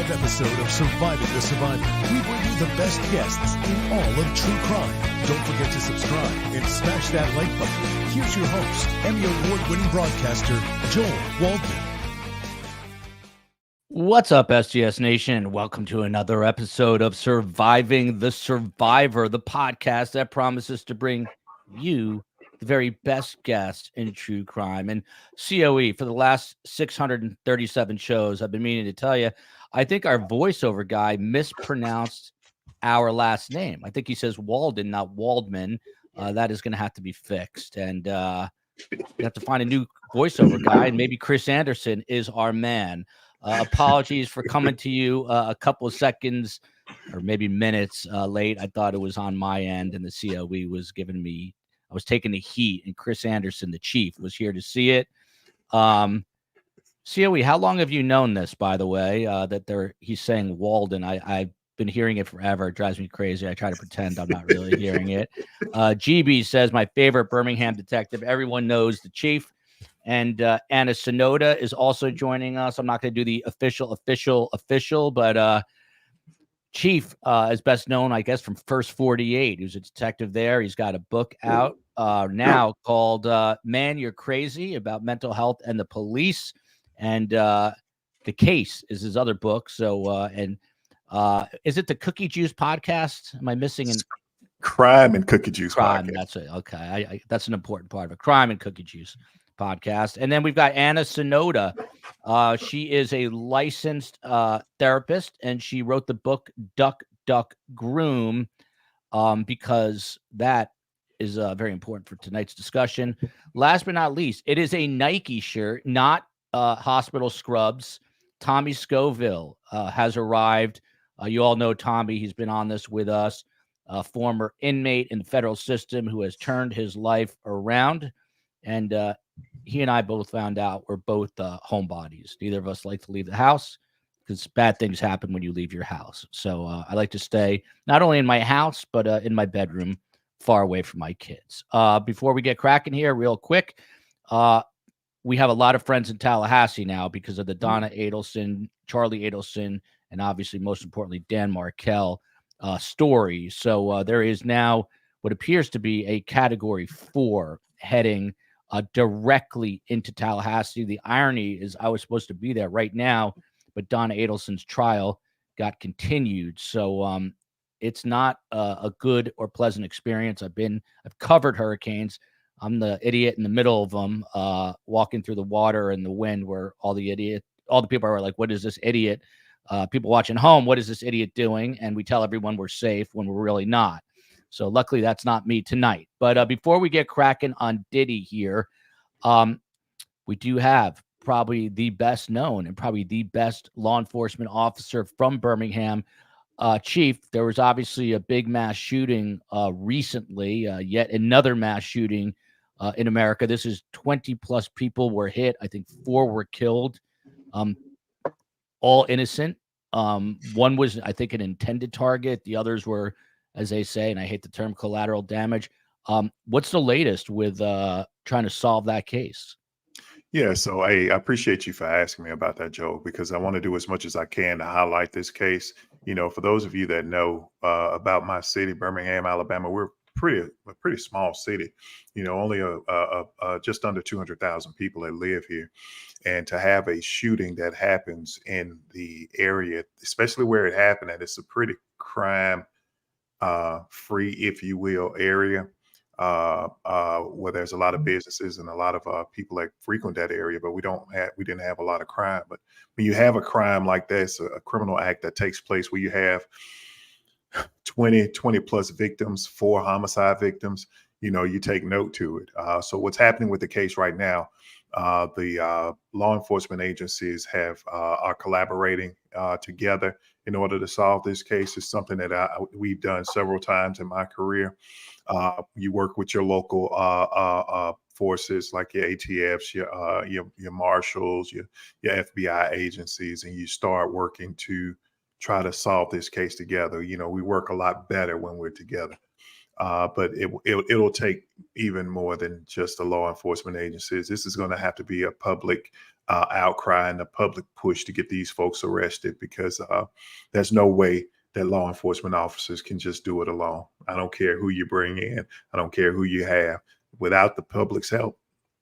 live episode of Surviving the Survivor. We bring you the best guests in all of true crime. Don't forget to subscribe and smash that like button. Here's your host, Emmy Award-winning broadcaster, Joel Waldman. What's up, SGS Nation? Welcome to another episode of Surviving the Survivor, the podcast that promises to bring you the very best guests in true crime. And COE, for the last 637 shows, I've been meaning to tell you, I think our voiceover guy mispronounced our last name. I think he says Walden, not Waldman. That is going to have to be fixed. And we have to find a new voiceover guy, and maybe Chris Anderson is our man. Apologies for coming to you a couple of seconds or maybe minutes late. I thought it was on my end, and the COE was giving me, I was taking the heat, and Chris Anderson, the chief, was here to see it. COE, how long have you known this, by the way, that he's saying Walden? I've been hearing it forever. It drives me crazy. I try to pretend I'm not really hearing it. GB says, my favorite Birmingham detective. Everyone knows the chief. And Anna Sonoda is also joining us. I'm not going to do the official, but Chief is best known, I guess, from First 48. He was a detective there. He's got a book out now called Man, You're Crazy, about mental health and the police. And The Case is his other book. So, is it the Cookie Juice podcast? Am I missing an Crime and Cookie Juice crime? podcast? That's it. Okay. That's an important part of it. Crime and Cookie Juice podcast. And then we've got Anna Sonoda. She is a licensed therapist, and she wrote the book Duck, Duck, Groom, because that is very important for tonight's discussion. Last but not least, it is a Nike shirt, not hospital scrubs. Tommy Scoville has arrived. You all know Tommy. He's been on this with us, a former inmate in the federal system who has turned his life around. And he and I both found out we're both homebodies. Neither of us like to leave the house because bad things happen when you leave your house. So I like to stay not only in my house, but in my bedroom, far away from my kids. Before we get cracking here, real quick, we have a lot of friends in Tallahassee now because of the Donna Adelson, Charlie Adelson, and obviously, most importantly, Dan Markel story. So there is now what appears to be a Category 4 heading directly into Tallahassee. The irony is I was supposed to be there right now, but Donna Adelson's trial got continued. So it's not a good or pleasant experience. I've covered hurricanes. I'm the idiot in the middle of them, walking through the water and the wind, where all the people are like, what is this idiot? People watching home, what is this idiot doing? And we tell everyone we're safe when we're really not. So luckily that's not me tonight. But before we get cracking on Diddy here, we do have probably the best known and probably the best law enforcement officer from Birmingham. Chief, there was obviously a big mass shooting recently, yet another mass shooting in America. This is 20 plus people were hit. I think 4 were killed, all innocent. One was, I think, an intended target. The others were, as they say, and I hate the term, collateral damage. What's the latest with trying to solve that case? Yeah, so I appreciate you for asking me about that, Joe, because I want to do as much as I can to highlight this case. You know, for those of you that know about my city, Birmingham, Alabama, we're a pretty small city. You know, only just under 200,000 people that live here. And to have a shooting that happens in the area, especially where it happened, and it's a pretty crime free, if you will, area where there's a lot of businesses and a lot of people that frequent that area, but we didn't have a lot of crime. But when you have a crime like this, a criminal act that takes place where you have 20 plus victims, 4 homicide victims, you know, you take note to it. So what's happening with the case right now, the law enforcement agencies are collaborating together in order to solve this case. It's something that we've done several times in my career. You work with your local forces like your ATFs, your marshals, your FBI agencies, and you start working to try to solve this case together. You know, we work a lot better when we're together. But it'll take even more than just the law enforcement agencies. This is going to have to be a public outcry and a public push to get these folks arrested, because there's no way that law enforcement officers can just do it alone. I don't care who you bring in. I don't care who you have. Without the public's help,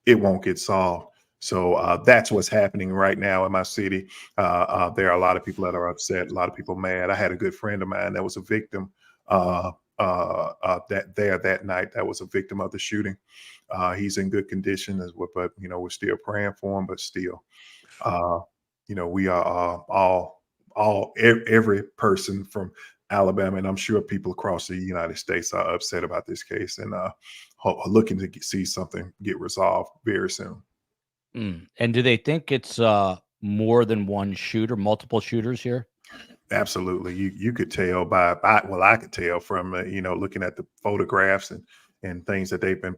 it won't get solved. So that's what's happening right now in my city. There are a lot of people that are upset, a lot of people mad. I had a good friend of mine that was a victim that night, that was a victim of the shooting. He's in good condition, but we're still praying for him. But still, we are every person from Alabama, and I'm sure people across the United States are upset about this case and looking to see something get resolved very soon. And do they think it's more than one shooter, multiple shooters here? Absolutely. You could tell I could tell from, looking at the photographs and things that they've been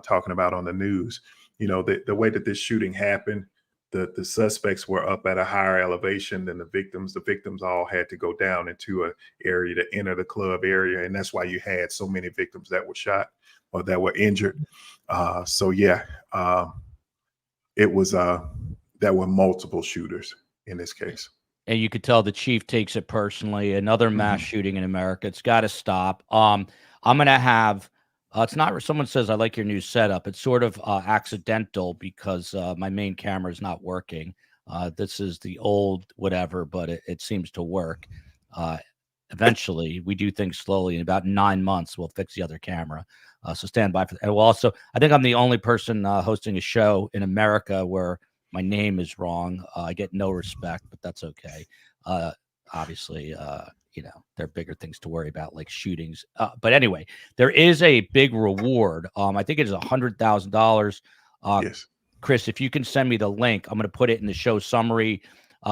talking about on the news. The way that this shooting happened, the suspects were up at a higher elevation than the victims. The victims all had to go down into an area to enter the club area. And that's why you had so many victims that were shot or that were injured. It was, there were multiple shooters in this case. And you could tell the chief takes it personally. Another mass shooting in America. It's got to stop. I'm going to have, it's not, someone says, I like your new setup. It's sort of accidental because my main camera is not working. This is the old whatever, but it seems to work. Eventually, we do things slowly. In about 9 months, we'll fix the other camera. So stand by for that. And we'll also, I think I'm the only person hosting a show in America where my name is wrong. I get no respect, but that's okay. Obviously, there are bigger things to worry about, like shootings. But anyway, there is a big reward. I think it is $100,000. Yes. Chris, if you can send me the link, I'm going to put it in the show summary.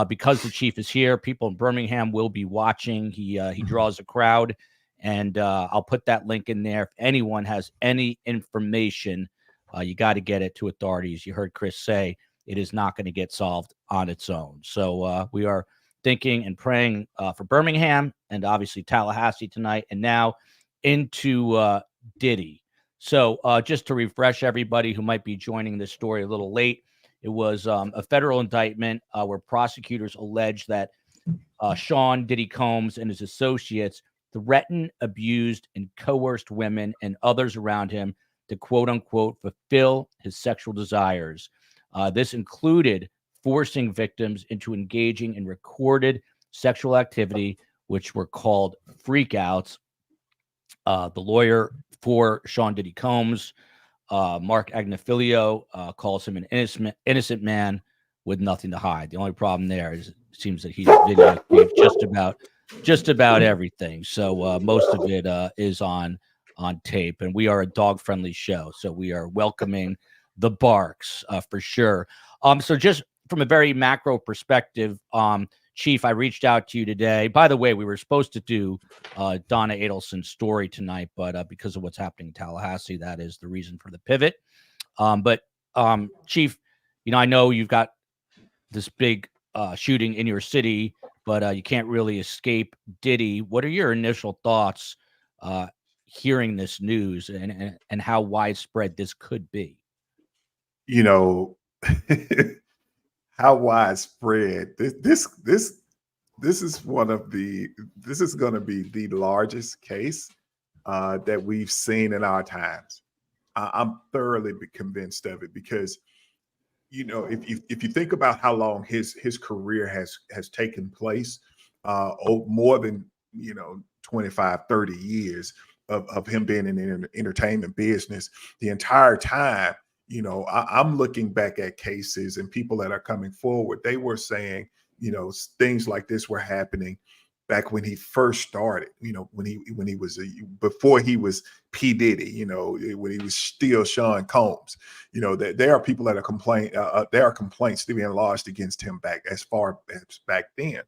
Because the chief is here, people in Birmingham will be watching. He draws a crowd, and I'll put that link in there. If anyone has any information, you got to get it to authorities. You heard Chris say it is not going to get solved on its own. So we are thinking and praying for Birmingham and obviously Tallahassee tonight, and now into Diddy. So just to refresh everybody who might be joining this story a little late, it was a federal indictment where prosecutors allege that Sean Diddy Combs and his associates threatened, abused, and coerced women and others around him to quote unquote fulfill his sexual desires. This included forcing victims into engaging in recorded sexual activity, which were called freakouts. The lawyer for Sean Diddy Combs, Mark Agnifilio, calls him an innocent man with nothing to hide. The only problem there is it seems that he videotaped just about everything. So most of it is on tape, and we are a dog-friendly show, so we are welcoming the barks for sure. So just from a very macro perspective, Chief, I reached out to you today. By the way, we were supposed to do Donna Adelson's story tonight, but because of what's happening in Tallahassee, that is the reason for the pivot. But Chief, I know you've got this big shooting in your city, but you can't really escape Diddy. What are your initial thoughts hearing this news and how widespread this could be? How widespread this is going to be the largest case that we've seen in our times. I'm thoroughly convinced of it because if you think about how long his career has taken place, more than 25, 30 years of him being in the entertainment business, the entire time. I'm looking back at cases and people that are coming forward. They were saying, things like this were happening back when he first started. When he was before he was P Diddy. When he was still Sean Combs. There are people that are there are complaints being lodged against him as far as back then.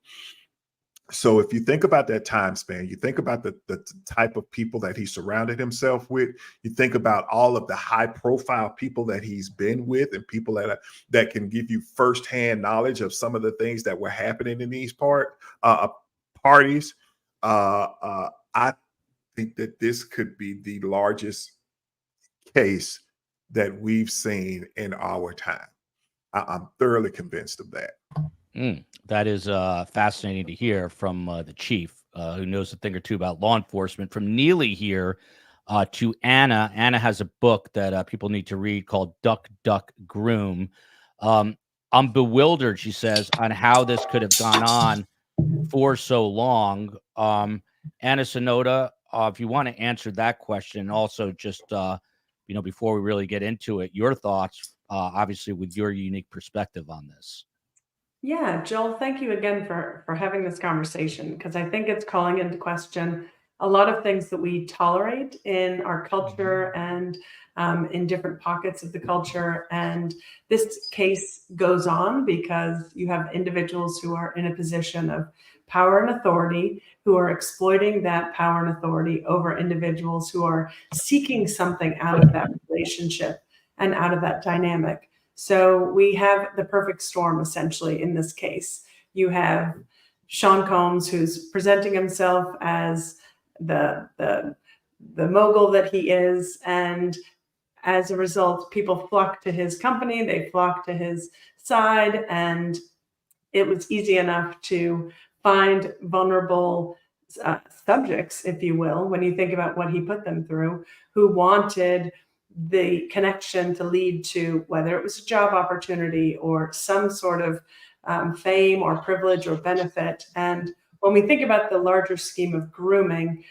So if you think about that time span, you think about the type of people that he surrounded himself with, you think about all of the high profile people that he's been with and people that can give you firsthand knowledge of some of the things that were happening in these parties. I think that this could be the largest case that we've seen in our time. I'm thoroughly convinced of that. That is fascinating to hear from the chief, who knows a thing or two about law enforcement. From Neely here to Anna. Anna has a book that people need to read called Duck, Duck, Groom. I'm bewildered, she says, on how this could have gone on for so long. Anna Sonoda, if you want to answer that question, also just, before we really get into it, your thoughts, obviously with your unique perspective on this. Yeah, Joel, thank you again for having this conversation, because I think it's calling into question a lot of things that we tolerate in our culture and in different pockets of the culture. And this case goes on because you have individuals who are in a position of power and authority, who are exploiting that power and authority over individuals who are seeking something out of that relationship and out of that dynamic. So we have the perfect storm, essentially, in this case. You have Sean Combs, who's presenting himself as the mogul that he is, and as a result, people flock to his company, they flock to his side, and it was easy enough to find vulnerable subjects, if you will, when you think about what he put them through, who wanted the connection to lead to whether it was a job opportunity or some sort of fame or privilege or benefit. And when we think about the larger scheme of grooming,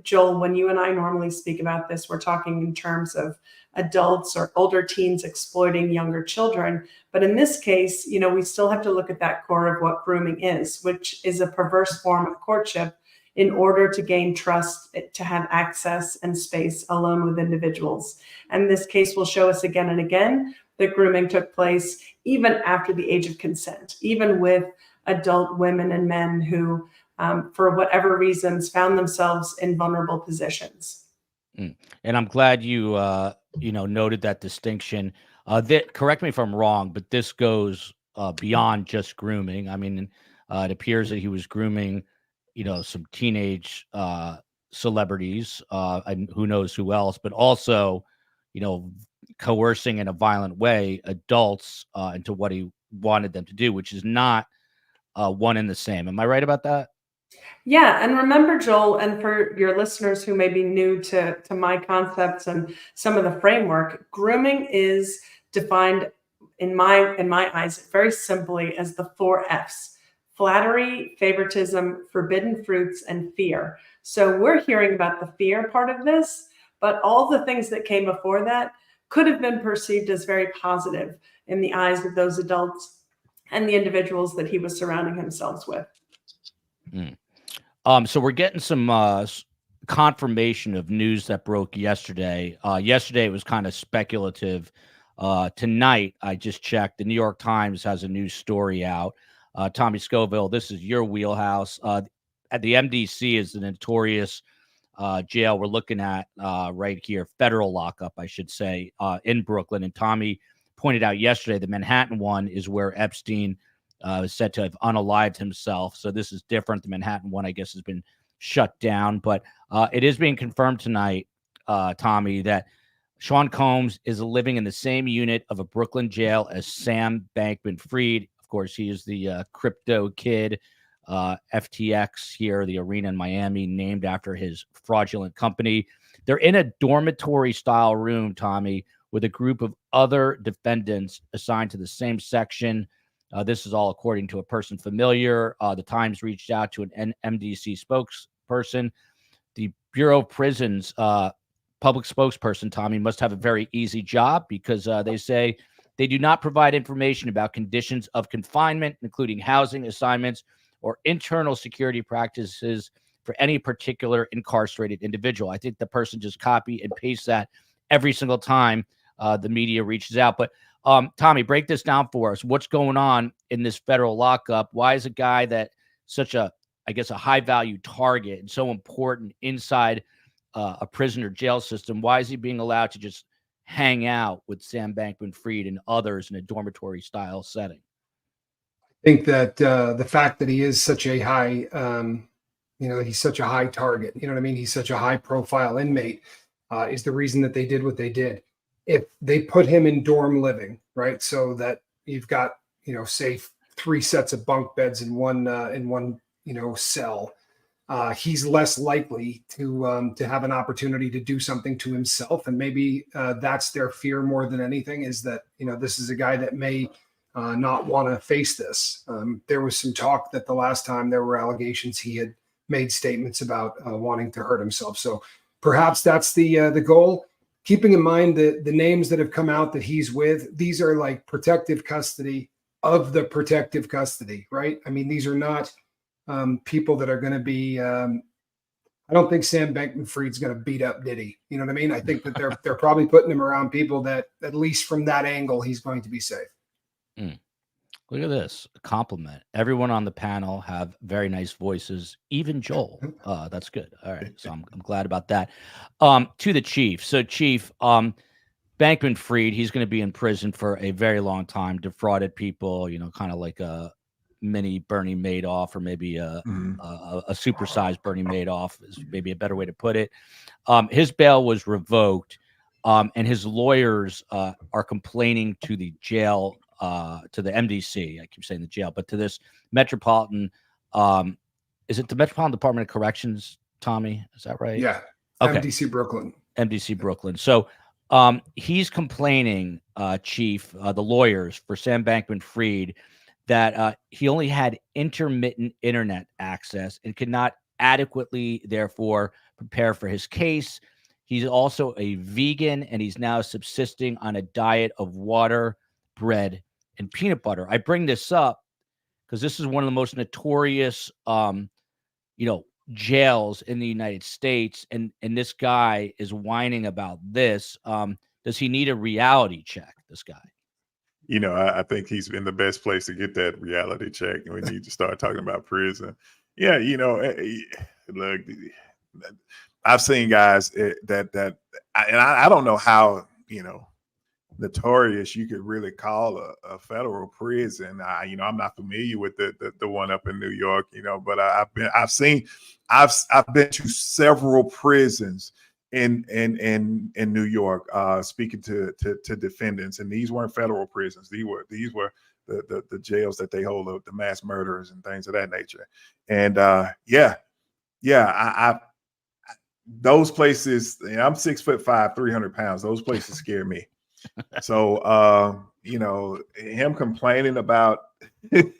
Joel, when you and I normally speak about this, we're talking in terms of adults or older teens exploiting younger children. But in this case, we still have to look at that core of what grooming is, which is a perverse form of courtship in order to gain trust, to have access and space alone with individuals. And this case will show us again and again that grooming took place even after the age of consent, even with adult women and men who, for whatever reasons, found themselves in vulnerable positions. And I'm glad you, noted that distinction. Correct me if I'm wrong, but this goes beyond just grooming. I mean, it appears that he was grooming, some teenage celebrities, and who knows who else, but also, coercing in a violent way adults into what he wanted them to do, which is not one and the same. Am I right about that? Yeah, and remember, Joel, and for your listeners who may be new to my concepts and some of the framework, grooming is defined in my eyes very simply as the 4 F's: flattery, favoritism, forbidden fruits, and fear. So we're hearing about the fear part of this, but all the things that came before that could have been perceived as very positive in the eyes of those adults and the individuals that he was surrounding himself with. So we're getting some confirmation of news that broke yesterday. Yesterday it was kind of speculative. Tonight, I just checked. The New York Times has a news story out. Tommy Scoville, this is your wheelhouse. At the MDC is the notorious jail we're looking at right here, federal lockup, I should say, in Brooklyn. And Tommy pointed out yesterday the Manhattan one is where Epstein is said to have unalived himself. So this is different. The Manhattan one, I guess, has been shut down. But it is being confirmed tonight, Tommy, that Sean Combs is living in the same unit of a Brooklyn jail as Sam Bankman-Fried. Of course, he is the crypto kid, FTX here, the arena in Miami, named after his fraudulent company. They're in a dormitory-style room, Tommy, with a group of other defendants assigned to the same section. This is all according to a person familiar. The Times reached out to an MDC spokesperson. The Bureau of Prisons public spokesperson, Tommy, must have a very easy job because they say they do not provide information about conditions of confinement, including housing assignments or internal security practices for any particular incarcerated individual. I think the person just copy and paste that every single time the media reaches out. But Tommy, break this down for us. What's going on in this federal lockup? Why is a guy that such a, I guess, a high value target and so important inside a prison or jail system? Why is he being allowed to just hang out with Sam Bankman-Fried and others in a dormitory style setting? I think that the fact that he is such a high he's such a high target. You know what I mean? He's such a high profile inmate, is the reason that they did what they did. If they put him in dorm living, right? So that you've got, say 3 sets of bunk beds in one cell, he's less likely to have an opportunity to do something to himself. And maybe that's their fear more than anything, is that, this is a guy that may not want to face this. There was some talk that the last time there were allegations, he had made statements about wanting to hurt himself. So perhaps that's the goal. Keeping in mind the names that have come out that he's with, these are like protective custody of the protective custody, right? I mean, these are not people that are going to be, I don't think Sam Bankman-Fried's going to beat up Diddy. You know what I mean? I think that they're probably putting him around people that, at least from that angle, he's going to be safe. Look at this, a compliment. Everyone on the panel have very nice voices, even Joel. That's good. All right, so I'm glad about that. To the chief. So chief, Bankman-Fried, he's going to be in prison for a very long time, defrauded people, kind of like a mini Bernie Madoff, or maybe a supersized Bernie Madoff is maybe a better way to put it. His bail was revoked, and his lawyers are complaining to the jail, to the MDC. I keep saying the jail, but to this Metropolitan, is it the Metropolitan Department of Corrections, Tommy? Is that right? Yeah. Okay. MDC Brooklyn. So he's complaining, chief, the lawyers for Sam Bankman-Fried, that he only had intermittent internet access and could not adequately, therefore, prepare for his case. He's also a vegan, and he's now subsisting on a diet of water, bread, and peanut butter. I bring this up because this is one of the most notorious, jails in the United States, and this guy is whining about this. Does he need a reality check, this guy? I think he's in the best place to get that reality check. We need to start talking about prison. Yeah, look, I've seen guys that I don't know how, notorious you could really call a federal prison. I'm not familiar with the one up in New York, but I've been to several prisons in New York, speaking to defendants, and these weren't federal prisons. These were the jails that they hold the mass murderers and things of that nature. And those places, I'm 6'5", 300 pounds. Those places scare me. So, him complaining about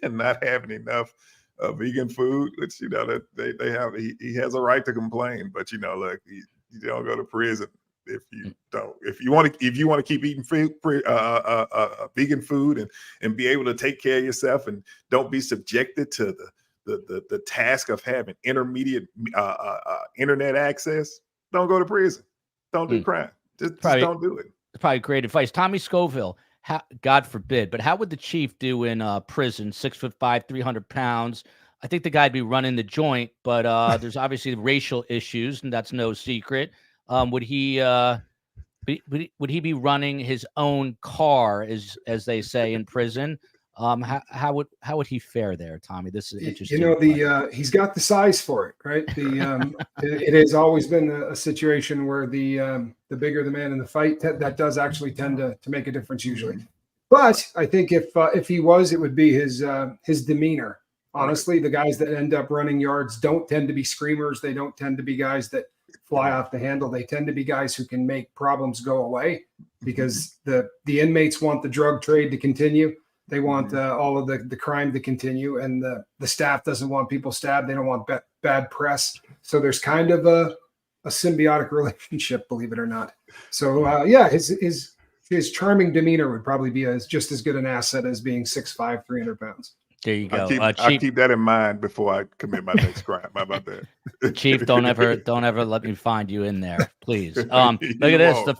not having enough vegan food, which, that they have, he has a right to complain, but, look, you don't go to prison if you don't. If you want to keep eating vegan food and be able to take care of yourself and don't be subjected to the task of having intermediate internet access, don't go to prison. Don't do crime. Just don't do it. It's probably great advice. Tommy Scoville, God forbid, but how would the chief do in prison? 6'5", 300 pounds. I think the guy'd be running the joint, but there's obviously racial issues, and that's no secret. Would he be running his own car, as they say in prison? How would he fare there, Tommy? This is interesting. He's got the size for it, right? It has always been a situation where the bigger the man in the fight, that does actually tend to make a difference usually. But I think if he was, it would be his demeanor. Honestly, the guys that end up running yards don't tend to be screamers. They don't tend to be guys that fly off the handle. They tend to be guys who can make problems go away, because the inmates want the drug trade to continue. They want all of the crime to continue, and the staff doesn't want people stabbed. They don't want bad press. So there's kind of a symbiotic relationship, believe it or not. So his charming demeanor would probably be just as good an asset as being 6'5", 300 pounds. There you go. I keep that in mind before I commit my next crime. How about that? Chief, don't ever let me find you in there, please. Look at this.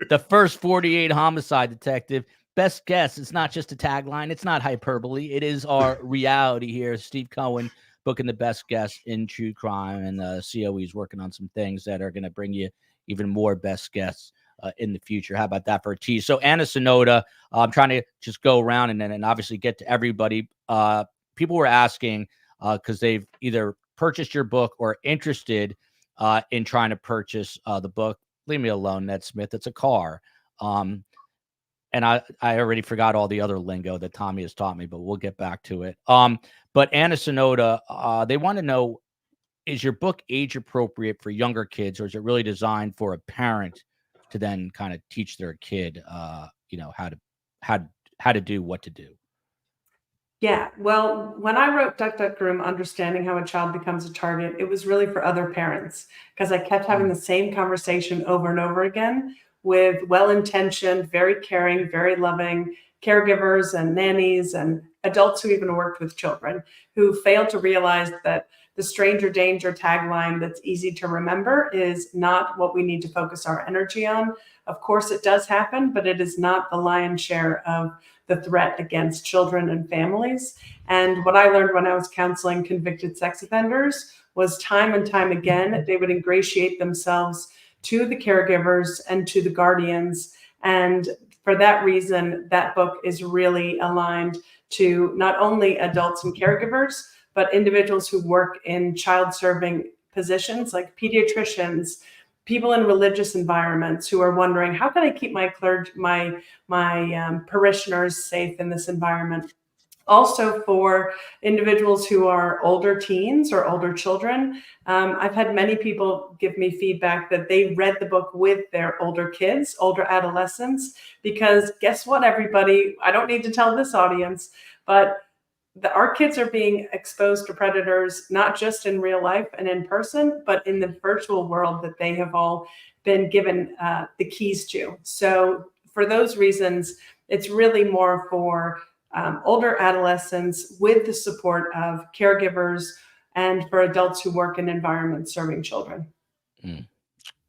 The first 48 homicide detective. Best guess. It's not just a tagline. It's not hyperbole. It is our reality here. Steve Cohen booking the best guess in true crime, and COE is working on some things that are going to bring you even more best guests in the future. How about that for a tease? So Anna Sonoda, I'm trying to just go around and obviously get to everybody. People were asking because they've either purchased your book or interested in trying to purchase the book, leave me alone, Ned Smith. It's a car. And I already forgot all the other lingo that Tommy has taught me, but we'll get back to it. But Anna Sonoda, they want to know, is your book age appropriate for younger kids, or is it really designed for a parent to then kind of teach their kid, how to do what to do? Yeah, well, when I wrote Duck Duck Groom, Understanding How a Child Becomes a Target, it was really for other parents, because I kept having the same conversation over and over again with well-intentioned, very caring, very loving caregivers and nannies and adults who even worked with children, who failed to realize that the stranger danger tagline that's easy to remember is not what we need to focus our energy on. Of course, it does happen, but it is not the lion's share of the threat against children and families. And what I learned when I was counseling convicted sex offenders was time and time again, they would ingratiate themselves to the caregivers and to the guardians. And for that reason, that book is really aligned to not only adults and caregivers, but individuals who work in child serving positions like pediatricians, people in religious environments who are wondering, how can I keep my parishioners safe in this environment? Also for individuals who are older teens or older children. I've had many people give me feedback that they read the book with their older kids, older adolescents, because guess what, everybody? I don't need to tell this audience, but our kids are being exposed to predators, not just in real life and in person, but in the virtual world that they have all been given the keys to. So for those reasons, it's really more for older adolescents with the support of caregivers and for adults who work in environments serving children.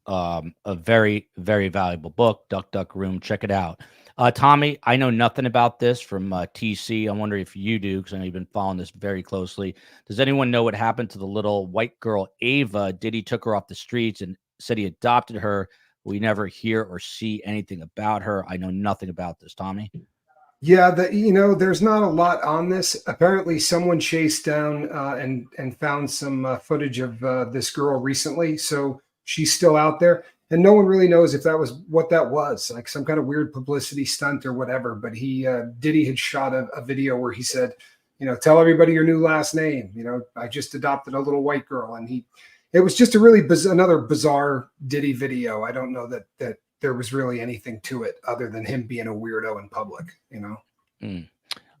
A very, very valuable book, Duck Duck Room. Check it out. Tommy, I know nothing about this from TC. I wonder if you do, because I know you've been following this very closely. Does anyone know what happened to the little white girl, Ava? Diddy took her off the streets and said he adopted her. We never hear or see anything about her. I know nothing about this, Tommy. Yeah, there's not a lot on this. Apparently, someone chased down and found some footage of this girl recently, so she's still out there, and no one really knows if that was what that was, like some kind of weird publicity stunt or whatever. But Diddy had shot a video where he said, tell everybody your new last name. I just adopted a little white girl, and it was just a really another bizarre Diddy video. I don't know that there was really anything to it other than him being a weirdo in public,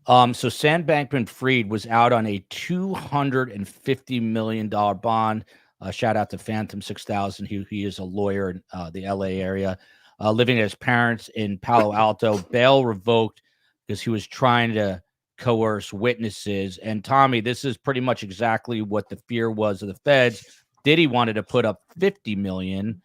So Sam Bankman-Fried was out on a $250 million bond. Shout out to Phantom 6000. He is a lawyer in the LA area, living at his parents in Palo Alto. Bail revoked because he was trying to coerce witnesses. And Tommy, this is pretty much exactly what the fear was of the feds. Diddy wanted to put up $50 million.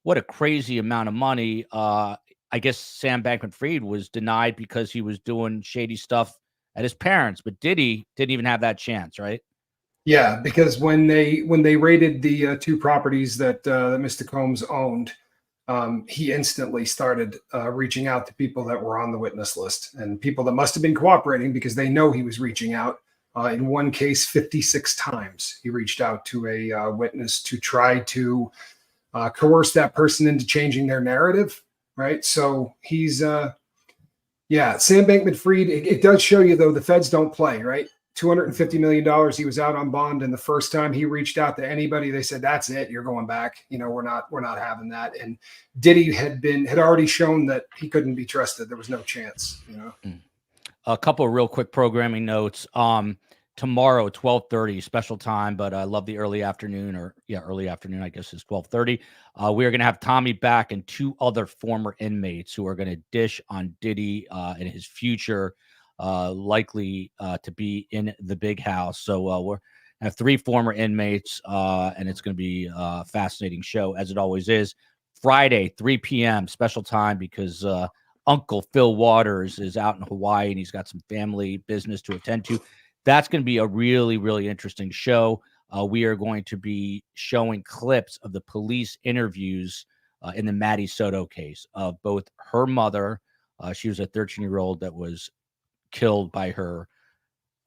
What a crazy amount of money. I guess Sam Bankman-Fried was denied because he was doing shady stuff at his parents, but Diddy didn't even have that chance, right? Yeah, because when they raided the two properties that Mr. Combs owned, he instantly started reaching out to people that were on the witness list and people that must have been cooperating, because they know he was reaching out. In one case, 56 times he reached out to a witness to try to coerce that person into changing their narrative, right? So he's, Sam Bankman-Fried, it does show you, though, the feds don't play, right? $250 million, he was out on bond, and the first time he reached out to anybody, they said, that's it, you're going back. We're not having that. And Diddy had already shown that he couldn't be trusted. There was no chance, A couple of real quick programming notes. Tomorrow, 12:30, special time, but I love the early afternoon, early afternoon, I guess is 12:30. We are going to have Tommy back and two other former inmates who are going to dish on Diddy and his future, likely to be in the big house. So we're going to have three former inmates, and it's going to be a fascinating show, as it always is. Friday, 3 p.m., special time, because Uncle Phil Waters is out in Hawaii, and he's got some family business to attend to. That's going to be a really, really interesting show. We are going to be showing clips of the police interviews in the Maddie Soto case of both her mother. She was a 13-year-old that was killed by her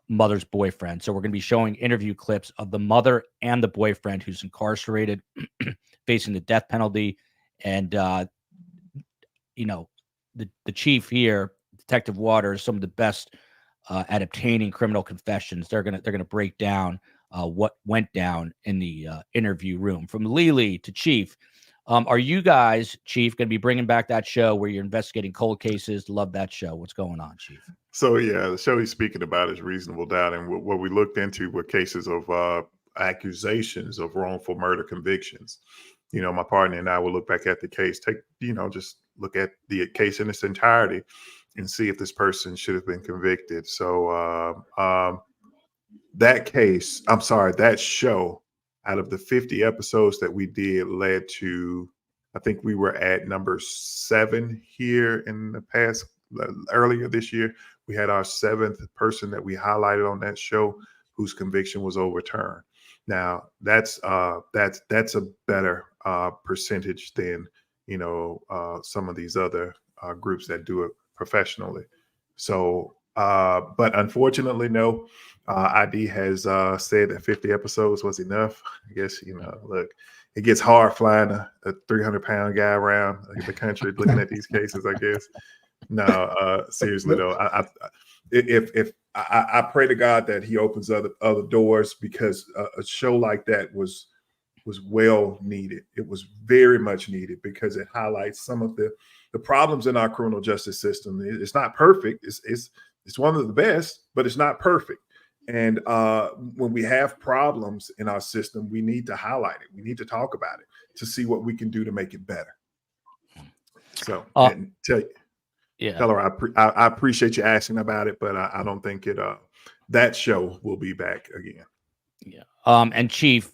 mother's boyfriend. So we're going to be showing interview clips of the mother and the boyfriend who's incarcerated, facing the death penalty. And, you know, the chief here, Detective Waters, some of the best at obtaining criminal confessions. They're gonna break down what went down in the interview room, from Lily to Chief. Are you guys, Chief, going to be bringing back that show where you're investigating cold cases? Love that show. What's going on, Chief? So yeah, the show he's speaking about is Reasonable Doubt, and what we looked into were cases of accusations of wrongful murder convictions. You know, my partner and I will look back at the case, just look at the case in its entirety and see if this person should have been convicted. So that show, out of the 50 episodes that we did, led to, I think we were at number 7 here in the past, earlier this year. We had our 7th person that we highlighted on that show whose conviction was overturned. Now that's a better percentage than, some of these other groups that do it professionally. So, but unfortunately, no. ID has said that 50 episodes was enough. I guess, look, it gets hard flying a 300-pound guy around the country looking at these cases, I guess. No, seriously though, I pray to God that he opens other doors, because a show like that was well needed. It was very much needed, because it highlights some of the problems in our criminal justice system. It's not perfect. It's one of the best, but it's not perfect. And when we have problems in our system, we need to highlight it. We need to talk about it to see what we can do to make it better. So, and tell her I appreciate you asking about it, but I don't think that show will be back again. Yeah. And Chief,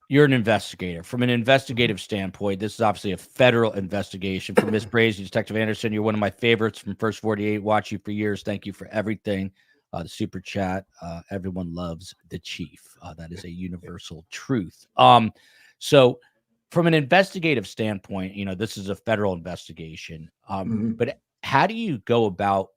you're an investigator. From an investigative standpoint, this is obviously a federal investigation. For Miss Brazy, Detective Anderson, you're one of my favorites from First 48. Watch you for years. Thank you for everything. The super chat. Everyone loves the Chief. That is a universal truth. So from an investigative standpoint, this is a federal investigation. But how do you go about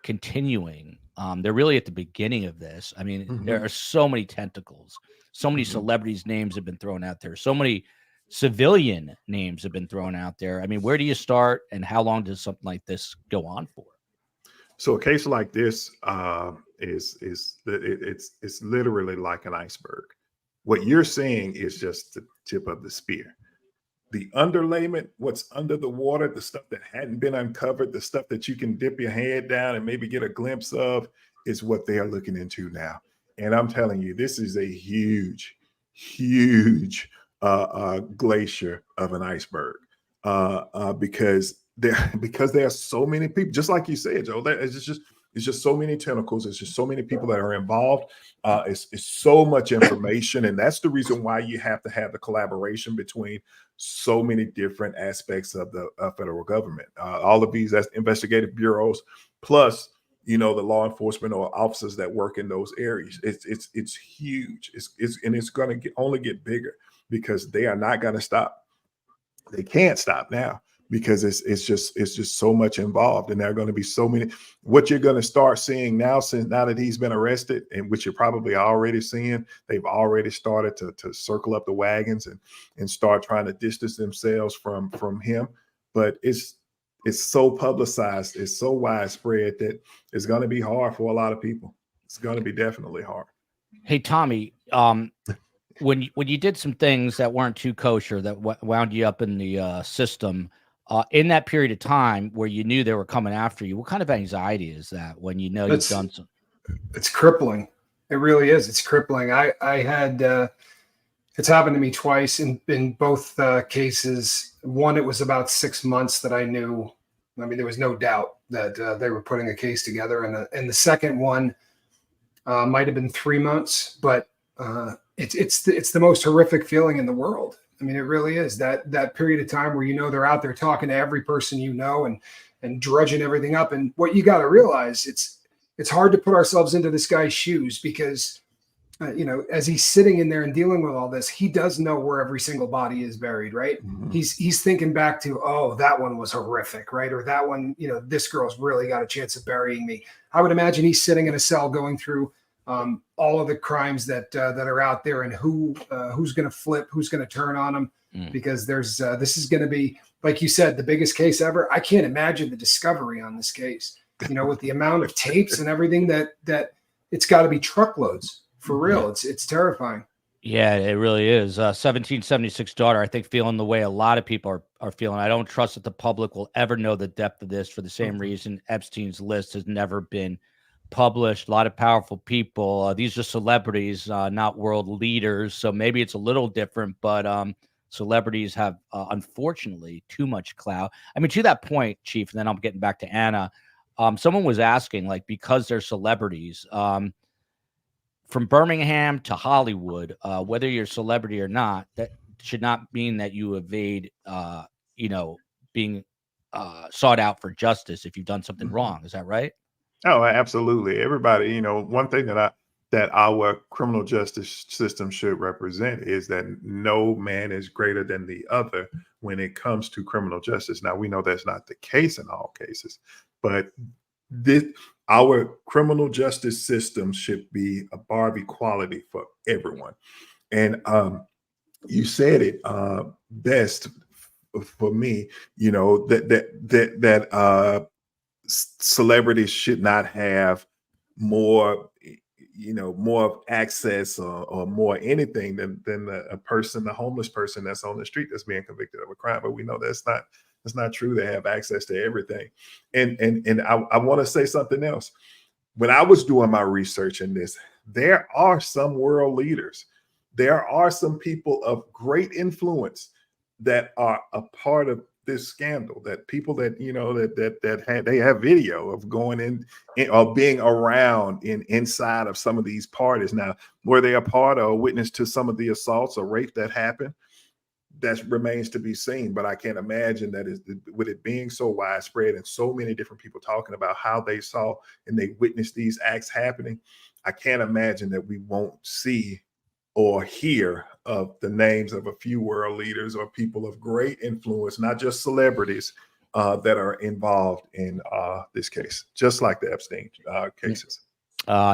continuing? They're really at the beginning of this. I mean, there are so many tentacles. So many celebrities' names have been thrown out there. So many civilian names have been thrown out there. I mean, where do you start, and how long does something like this go on for? So a case like this it's literally like an iceberg. What you're seeing is just the tip of the spear. The underlayment, what's under the water, the stuff that hadn't been uncovered, the stuff that you can dip your head down and maybe get a glimpse of, is what they are looking into now. And I'm telling you, this is a huge, huge glacier of an iceberg, because there are so many people, just like you said, Joe. It's just so many tentacles. It's just so many people that are involved. It's so much information, and that's the reason why you have to have the collaboration between so many different aspects of the federal government. All of these as investigative bureaus, plus the law enforcement or officers that work in those areas. It's huge. It's going to only get bigger, because they are not going to stop. They can't stop now, because it's just so much involved, and there are going to be so many. What you're going to start seeing now that he's been arrested, and which you're probably already seeing, they've already started to circle up the wagons and start trying to distance themselves from him. But it's so publicized, it's so widespread, that it's going to be hard for a lot of people. It's going to be definitely hard. Hey, Tommy, when you did some things that weren't too kosher, that wound you up in the system, in that period of time where you knew they were coming after you, what kind of anxiety is that when you know you've done some? It's crippling. It really is. It's crippling. I had it's happened to me twice in both cases. One, it was about 6 months that I knew. I mean, there was no doubt that they were putting a case together, and the second one might have been 3 months, but it's the most horrific feeling in the world. I mean, it really is, that period of time where they're out there talking to every person and drudging everything up. And what you got to realize, it's hard to put ourselves into this guy's shoes, because as he's sitting in there and dealing with all this, he does know where every single body is buried, right? Mhm. He's thinking back to, oh, that one was horrific, right? Or that one, this girl's really got a chance of burying me. I would imagine he's sitting in a cell going through all of the crimes that are out there, and who's going to flip, who's going to turn on him, because this is going to be, like you said, the biggest case ever. I can't imagine the discovery on this case, with the amount of tapes and everything that it's got to be truckloads. For real, it's terrifying. Yeah, it really is. 1776 daughter, I think, feeling the way a lot of people are feeling. I don't trust that the public will ever know the depth of this for the same reason Epstein's list has never been published. A lot of powerful people. These are celebrities, not world leaders. So maybe it's a little different, but celebrities have, unfortunately, too much clout. I mean, to that point, Chief, and then I'm getting back to Anna. Someone was asking, like, because they're celebrities, from Birmingham to Hollywood, whether you're a celebrity or not, that should not mean that you evade, being sought out for justice if you've done something wrong. Is that right? Oh, absolutely. Everybody, one thing that our criminal justice system should represent is that no man is greater than the other when it comes to criminal justice. Now, we know that's not the case in all cases, but our criminal justice system should be a bar of equality for everyone. And you said it best for me, that celebrities should not have more access or more anything than a homeless person that's on the street that's being convicted of a crime. But we know that's not true. They have access to everything. And I want to say something else. When I was doing my research in this, there are some world leaders. There are some people of great influence that are a part of this scandal, that people that, they have video of going in or being around inside of some of these parties. Now, were they a part or a witness to some of the assaults or rape that happened? That remains to be seen, but I can't imagine that with it being so widespread and so many different people talking about how they saw and they witnessed these acts happening. I can't imagine that we won't see or hear of the names of a few world leaders or people of great influence, not just celebrities, that are involved in this case, just like the Epstein cases.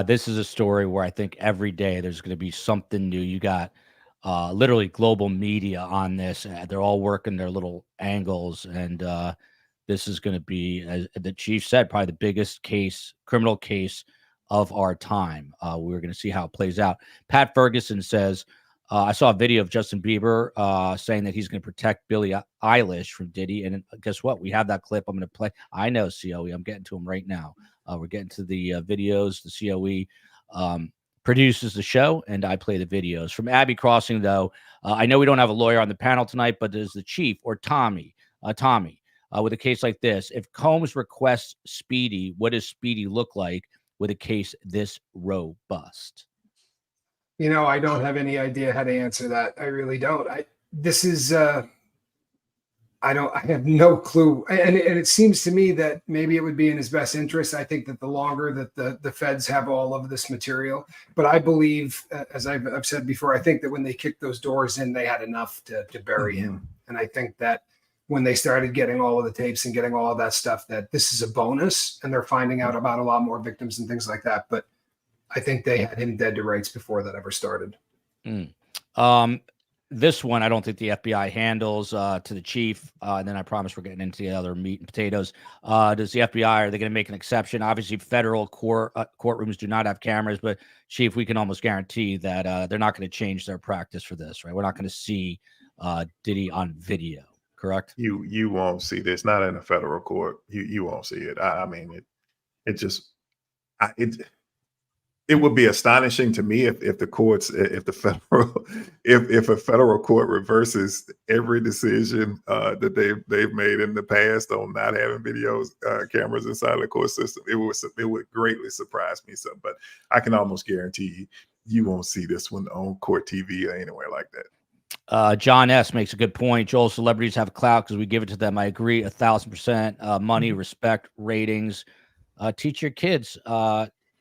This is a story where I think every day there's going to be something new. You got literally global media on this. They're all working their little angles. And this is going to be, as the chief said, probably the biggest criminal case of our time. We're going to see how it plays out. Pat Ferguson says, I saw a video of Justin Bieber saying that he's going to protect Billie Eilish from Diddy. And guess what? We have that clip. I'm going to play. I know, COE. I'm getting to him right now. We're getting to the videos. The COE produces the show, and I play the videos. From Abbey Crossing, though, I know we don't have a lawyer on the panel tonight, but there's the chief or Tommy, with a case like this. If Combs requests Speedy, what does Speedy look like with a case this robust? I don't have any idea how to answer that. I really don't. I have no clue. And it seems to me that maybe it would be in his best interest. I think that the longer that the feds have all of this material, but I believe, as I've said before, I think that when they kicked those doors in, they had enough to bury him. And I think that when they started getting all of the tapes and getting all of that stuff, that this is a bonus, and they're finding out about a lot more victims and things like that. But I think they had him dead to rights before that ever started. This one, I don't think the FBI handles. To the chief, and then I promise we're getting into the other meat and potatoes. Does the FBI, are they going to make an exception? Obviously, federal courtrooms do not have cameras, but Chief, we can almost guarantee that they're not going to change their practice for this, right? We're not going to see Diddy on video, correct? You won't see this, not in a federal court. You won't see it. I mean, it would be astonishing to me if a federal court reverses every decision that they've made in the past on not having videos cameras inside the court system. It would greatly surprise me. But I can almost guarantee you won't see this one on court TV or anywhere like that. John S. makes a good point. Joel, celebrities have clout because we give it to them. I agree 1,000%. Money, respect, ratings. Teach your kids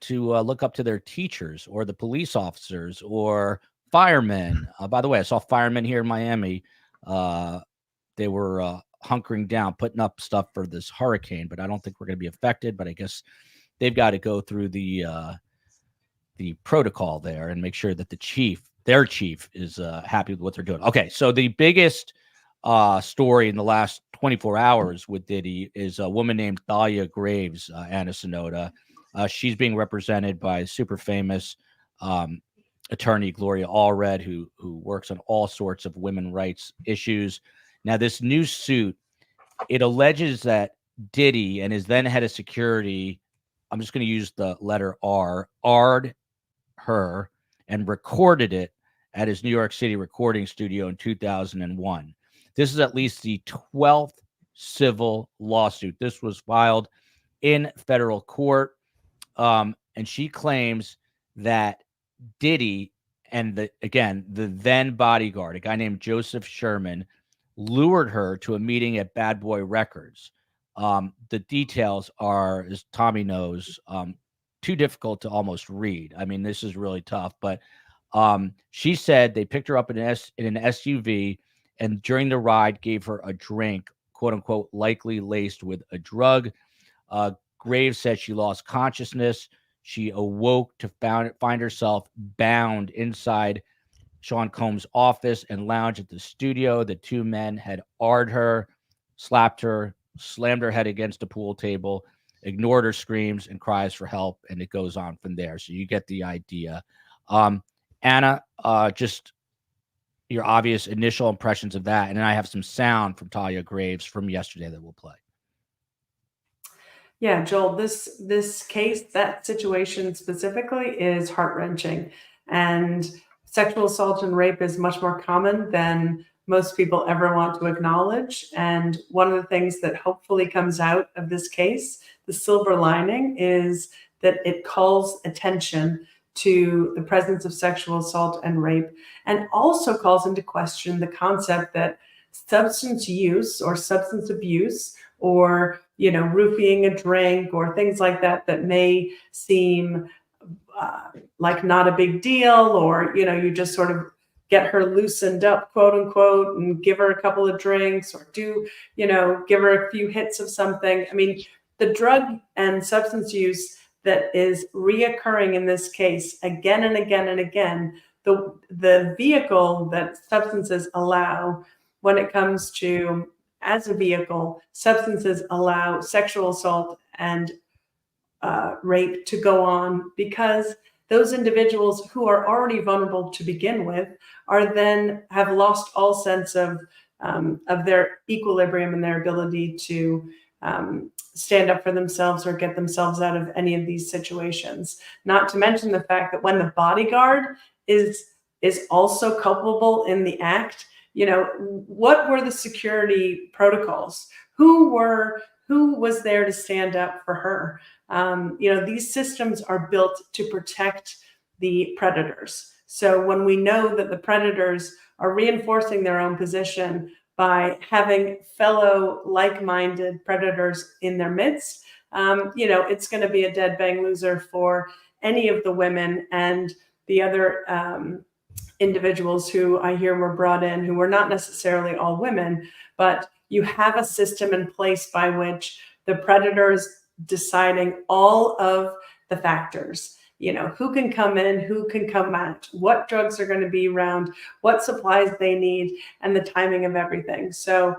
to look up to their teachers or the police officers or firemen. By the way, I saw firemen here in Miami. They were hunkering down, putting up stuff for this hurricane, but I don't think we're going to be affected. But I guess they've got to go through the protocol there and make sure that their chief is happy with what they're doing. Okay, so the biggest story in the last 24 hours with Diddy is a woman named Thalia Graves, Anna Sonoda. She's being represented by super famous attorney Gloria Allred, who works on all sorts of women rights issues. Now, this new suit, it alleges that Diddy and his then head of security, I'm just going to use the letter R, R'd her and recorded it at his New York City recording studio in 2001. This is at least the 12th civil lawsuit. This was filed in federal court. And she claims that Diddy and the then bodyguard, a guy named Joseph Sherman, lured her to a meeting at Bad Boy Records. The details are, as Tommy knows, too difficult to almost read. I mean, this is really tough, but she said they picked her up in an SUV and during the ride gave her a drink, quote unquote, likely laced with a drug. Graves said she lost consciousness. She awoke to find herself bound inside Sean Combs' office and lounge at the studio. The two men had R'd her, slapped her, slammed her head against a pool table, ignored her screams and cries for help, and it goes on from there. So you get the idea. Anna, just your obvious initial impressions of that, and then I have some sound from Thalia Graves from yesterday that we'll play. Yeah, Joel, this case, that situation specifically is heart-wrenching, and sexual assault and rape is much more common than most people ever want to acknowledge. And one of the things that hopefully comes out of this case, the silver lining, is that it calls attention to the presence of sexual assault and rape, and also calls into question the concept that substance use or substance abuse or, roofing a drink or things like that may seem like not a big deal, or, you just sort of get her loosened up, quote unquote, and give her a couple of drinks or give her a few hits of something. I mean, the drug and substance use that is reoccurring in this case again and again and again, the vehicle that substances allow when it comes to, as a vehicle, substances allow sexual assault and rape to go on, because those individuals who are already vulnerable to begin with have lost all sense of their equilibrium and their ability to stand up for themselves or get themselves out of any of these situations. Not to mention the fact that when the bodyguard is also culpable in the act, what were the security protocols? Who was there to stand up for her? These systems are built to protect the predators. So when we know that the predators are reinforcing their own position by having fellow like-minded predators in their midst, it's going to be a dead bang loser for any of the women and the other individuals who I hear were brought in, who were not necessarily all women, but you have a system in place by which the predators deciding all of the factors, who can come in, who can come out, what drugs are going to be around, what supplies they need, and the timing of everything. So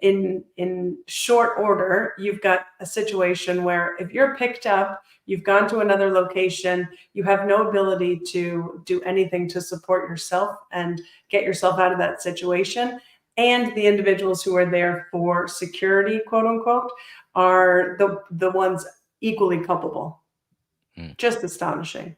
in short order, you've got a situation where if you're picked up, you've gone to another location, you have no ability to do anything to support yourself and get yourself out of that situation. And the individuals who are there for security, quote unquote, are the ones equally culpable. Just astonishing.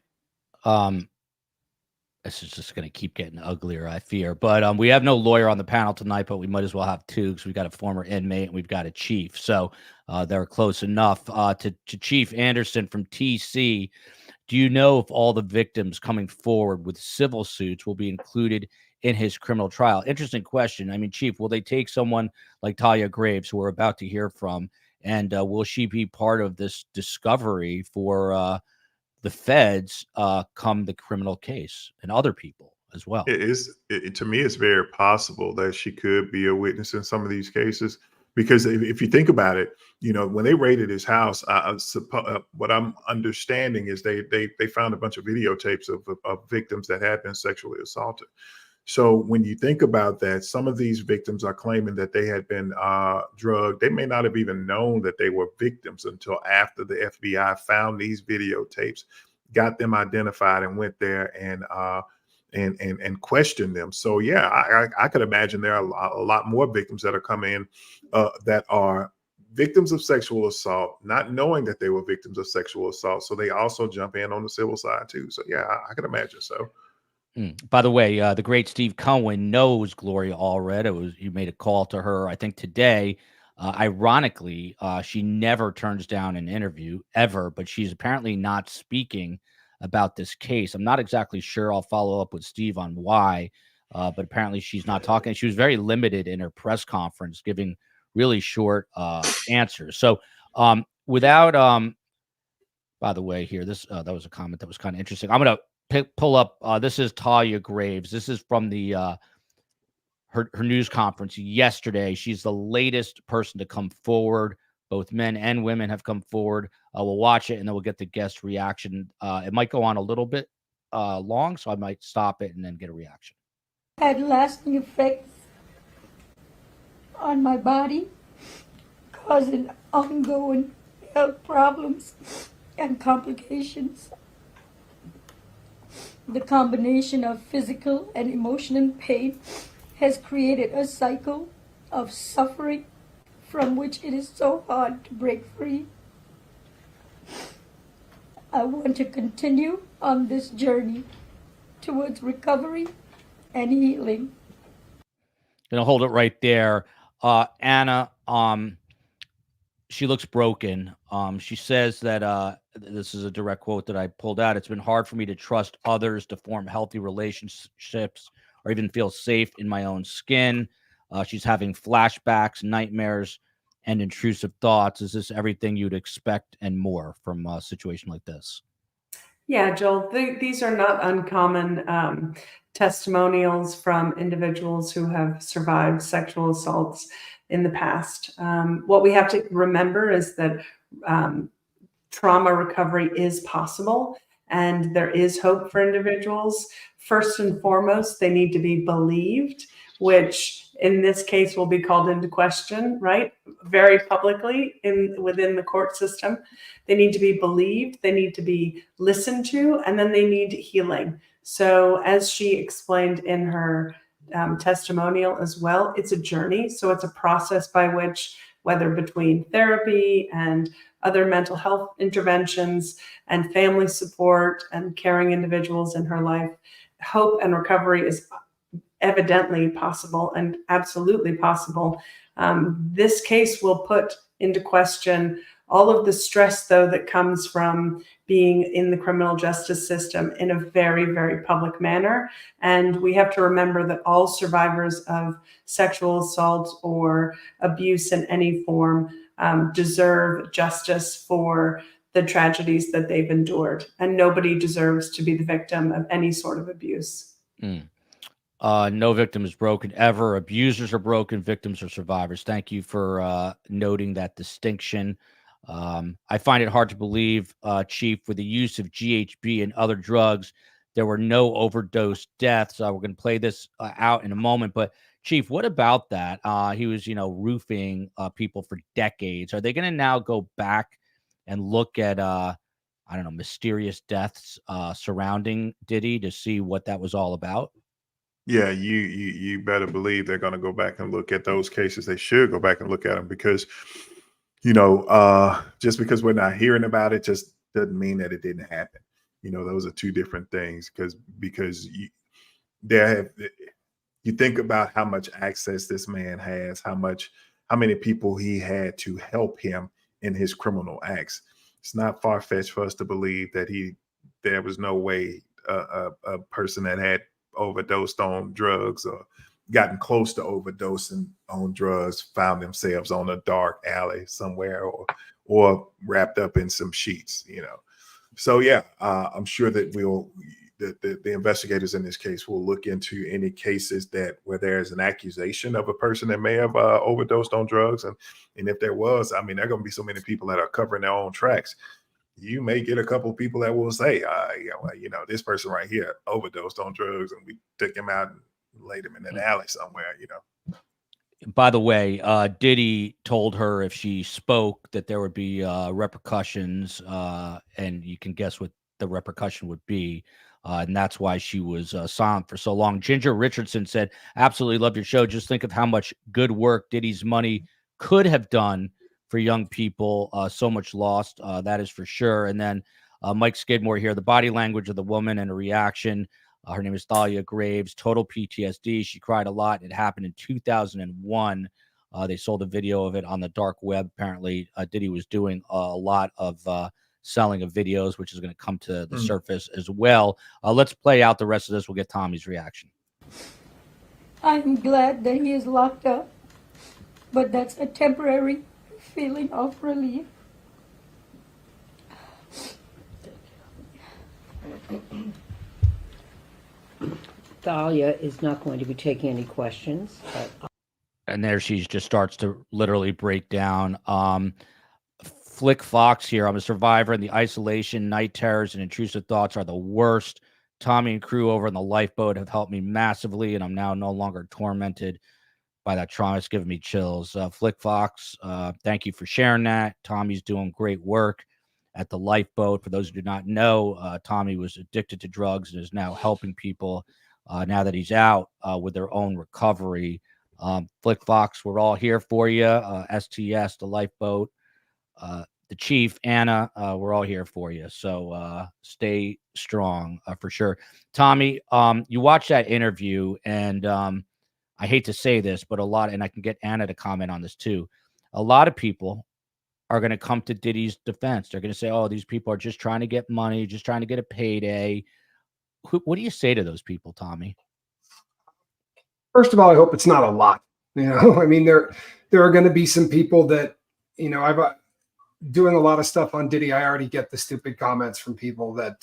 This is just going to keep getting uglier, I fear. But we have no lawyer on the panel tonight, but we might as well have two, because we've got a former inmate and we've got a chief. So they're close enough. To Chief Anderson from TC, do you know if all the victims coming forward with civil suits will be included in his criminal trial? Interesting question. I mean, Chief, will they take someone like Thalia Graves, who we're about to hear from, and will she be part of this discovery for the feds come the criminal case and other people as well. To me, it's very possible that she could be a witness in some of these cases, because if you think about it, when they raided his house, what I'm understanding is they found a bunch of videotapes of victims that had been sexually assaulted. So when you think about that, some of these victims are claiming that they had been drugged. They may not have even known that they were victims until after the FBI found these videotapes, got them identified, and went there and questioned them. So yeah, I could imagine there are a lot more victims that are coming in that are victims of sexual assault, not knowing that they were victims of sexual assault. So they also jump in on the civil side too. So yeah, I could imagine so. By the way, the great Steve Cohen knows Gloria Allred. You made a call to her, I think, today. Ironically, she never turns down an interview ever, but she's apparently not speaking about this case. I'm not exactly sure. I'll follow up with Steve on why, but apparently she's not talking. She was very limited in her press conference, giving really short answers. So without, by the way, here, that was a comment that was kind of interesting. I'm going to pull up. This is Talia Graves. This is from the her news conference yesterday. She's the latest person to come forward. Both men and women have come forward. We'll watch it and then we'll get the guest reaction. It might go on a little bit long, so I might stop it and then get a reaction. Had lasting effects on my body, causing ongoing health problems and complications. The combination of physical and emotional pain has created a cycle of suffering from which it is so hard to break free. I want to continue on this journey towards recovery and healing. Gonna hold it right there. Anna, she looks broken. She says that this is a direct quote that I pulled out. It's been hard for me to trust others, to form healthy relationships, or even feel safe in my own skin. She's having flashbacks, nightmares, and intrusive thoughts. Is this everything you'd expect and more from a situation like this? Yeah, Joel, these are not uncommon testimonials from individuals who have survived sexual assaults in the past. What we have to remember is that trauma recovery is possible, and there is hope for individuals. First and foremost, they need to be believed, which in this case will be called into question, right? Very publicly within the court system. They need to be believed, they need to be listened to, and then they need healing. So as she explained in her testimonial as well, it's a journey. So it's a process by which, whether between therapy and other mental health interventions and family support and caring individuals in her life, hope and recovery is evidently possible and absolutely possible. This case will put into question all of the stress, though, that comes from being in the criminal justice system in a very, very public manner. And we have to remember that all survivors of sexual assault or abuse in any form deserve justice for the tragedies that they've endured. And nobody deserves to be the victim of any sort of abuse. No victim is broken ever. Abusers are broken. Victims are survivors. Thank you for noting that distinction. I find it hard to believe, Chief, with the use of GHB and other drugs, there were no overdose deaths. We're going to play this out in a moment. But, Chief, what about that? He was, roofing people for decades. Are they going to now go back and look at, mysterious deaths surrounding Diddy to see what that was all about? Yeah, you better believe they're going to go back and look at those cases. They should go back and look at them because, just because we're not hearing about it just doesn't mean that it didn't happen. Those are two different things because you think about how much access this man has, how many people he had to help him in his criminal acts. It's not far-fetched for us to believe that there was no way a person that had overdosed on drugs or gotten close to overdosing on drugs found themselves on a dark alley somewhere or wrapped up in some sheets. So yeah, I'm sure that the investigators in this case will look into any cases where there's an accusation of a person that may have overdosed on drugs, and if there was, I mean, there are going to be so many people that are covering their own tracks. You may get a couple of people that will say, this person right here overdosed on drugs, and we took him out and laid him in an alley somewhere. By the way, Diddy told her if she spoke that there would be repercussions, and you can guess what the repercussion would be. And that's why she was silent for so long. Ginger Richardson said, absolutely love your show. Just think of how much good work Diddy's money could have done for young people. So much lost, that is for sure. And then Mike Skidmore here, the body language of the woman and a reaction. Her name is Thalia Graves, total PTSD. She cried a lot. It happened in 2001. They sold a video of it on the dark web. Apparently, Diddy was doing a lot of selling of videos, which is going to come to the surface as well. Let's play out the rest of this. We'll get Tommy's reaction. I'm glad that he is locked up, but that's a temporary feeling of relief. Thalia is not going to be taking any questions. And there she just starts to literally break down. Flick Fox here. I'm a survivor, and the isolation, night terrors, and intrusive thoughts are the worst. Tommy and crew over in the lifeboat have helped me massively, and I'm now no longer tormented by that trauma. It's giving me chills. Flick Fox, thank you for sharing that. Tommy's doing great work at the lifeboat. For those who do not know, Tommy was addicted to drugs and is now helping people now that he's out with their own recovery. Flick Fox, we're all here for you. STS, the lifeboat, the chief, Anna, we're all here for you. So stay strong for sure. Tommy, you watched that interview, and I hate to say this, but and I can get Anna to comment on this too. A lot of people are going to come to Diddy's defense. They're going to say, oh, these people are just trying to get money, just trying to get a payday. What do you say to those people, Tommy? First of all, I hope it's not a lot. I mean, there are going to be some people that, I've doing a lot of stuff on Diddy. I already get the stupid comments from people that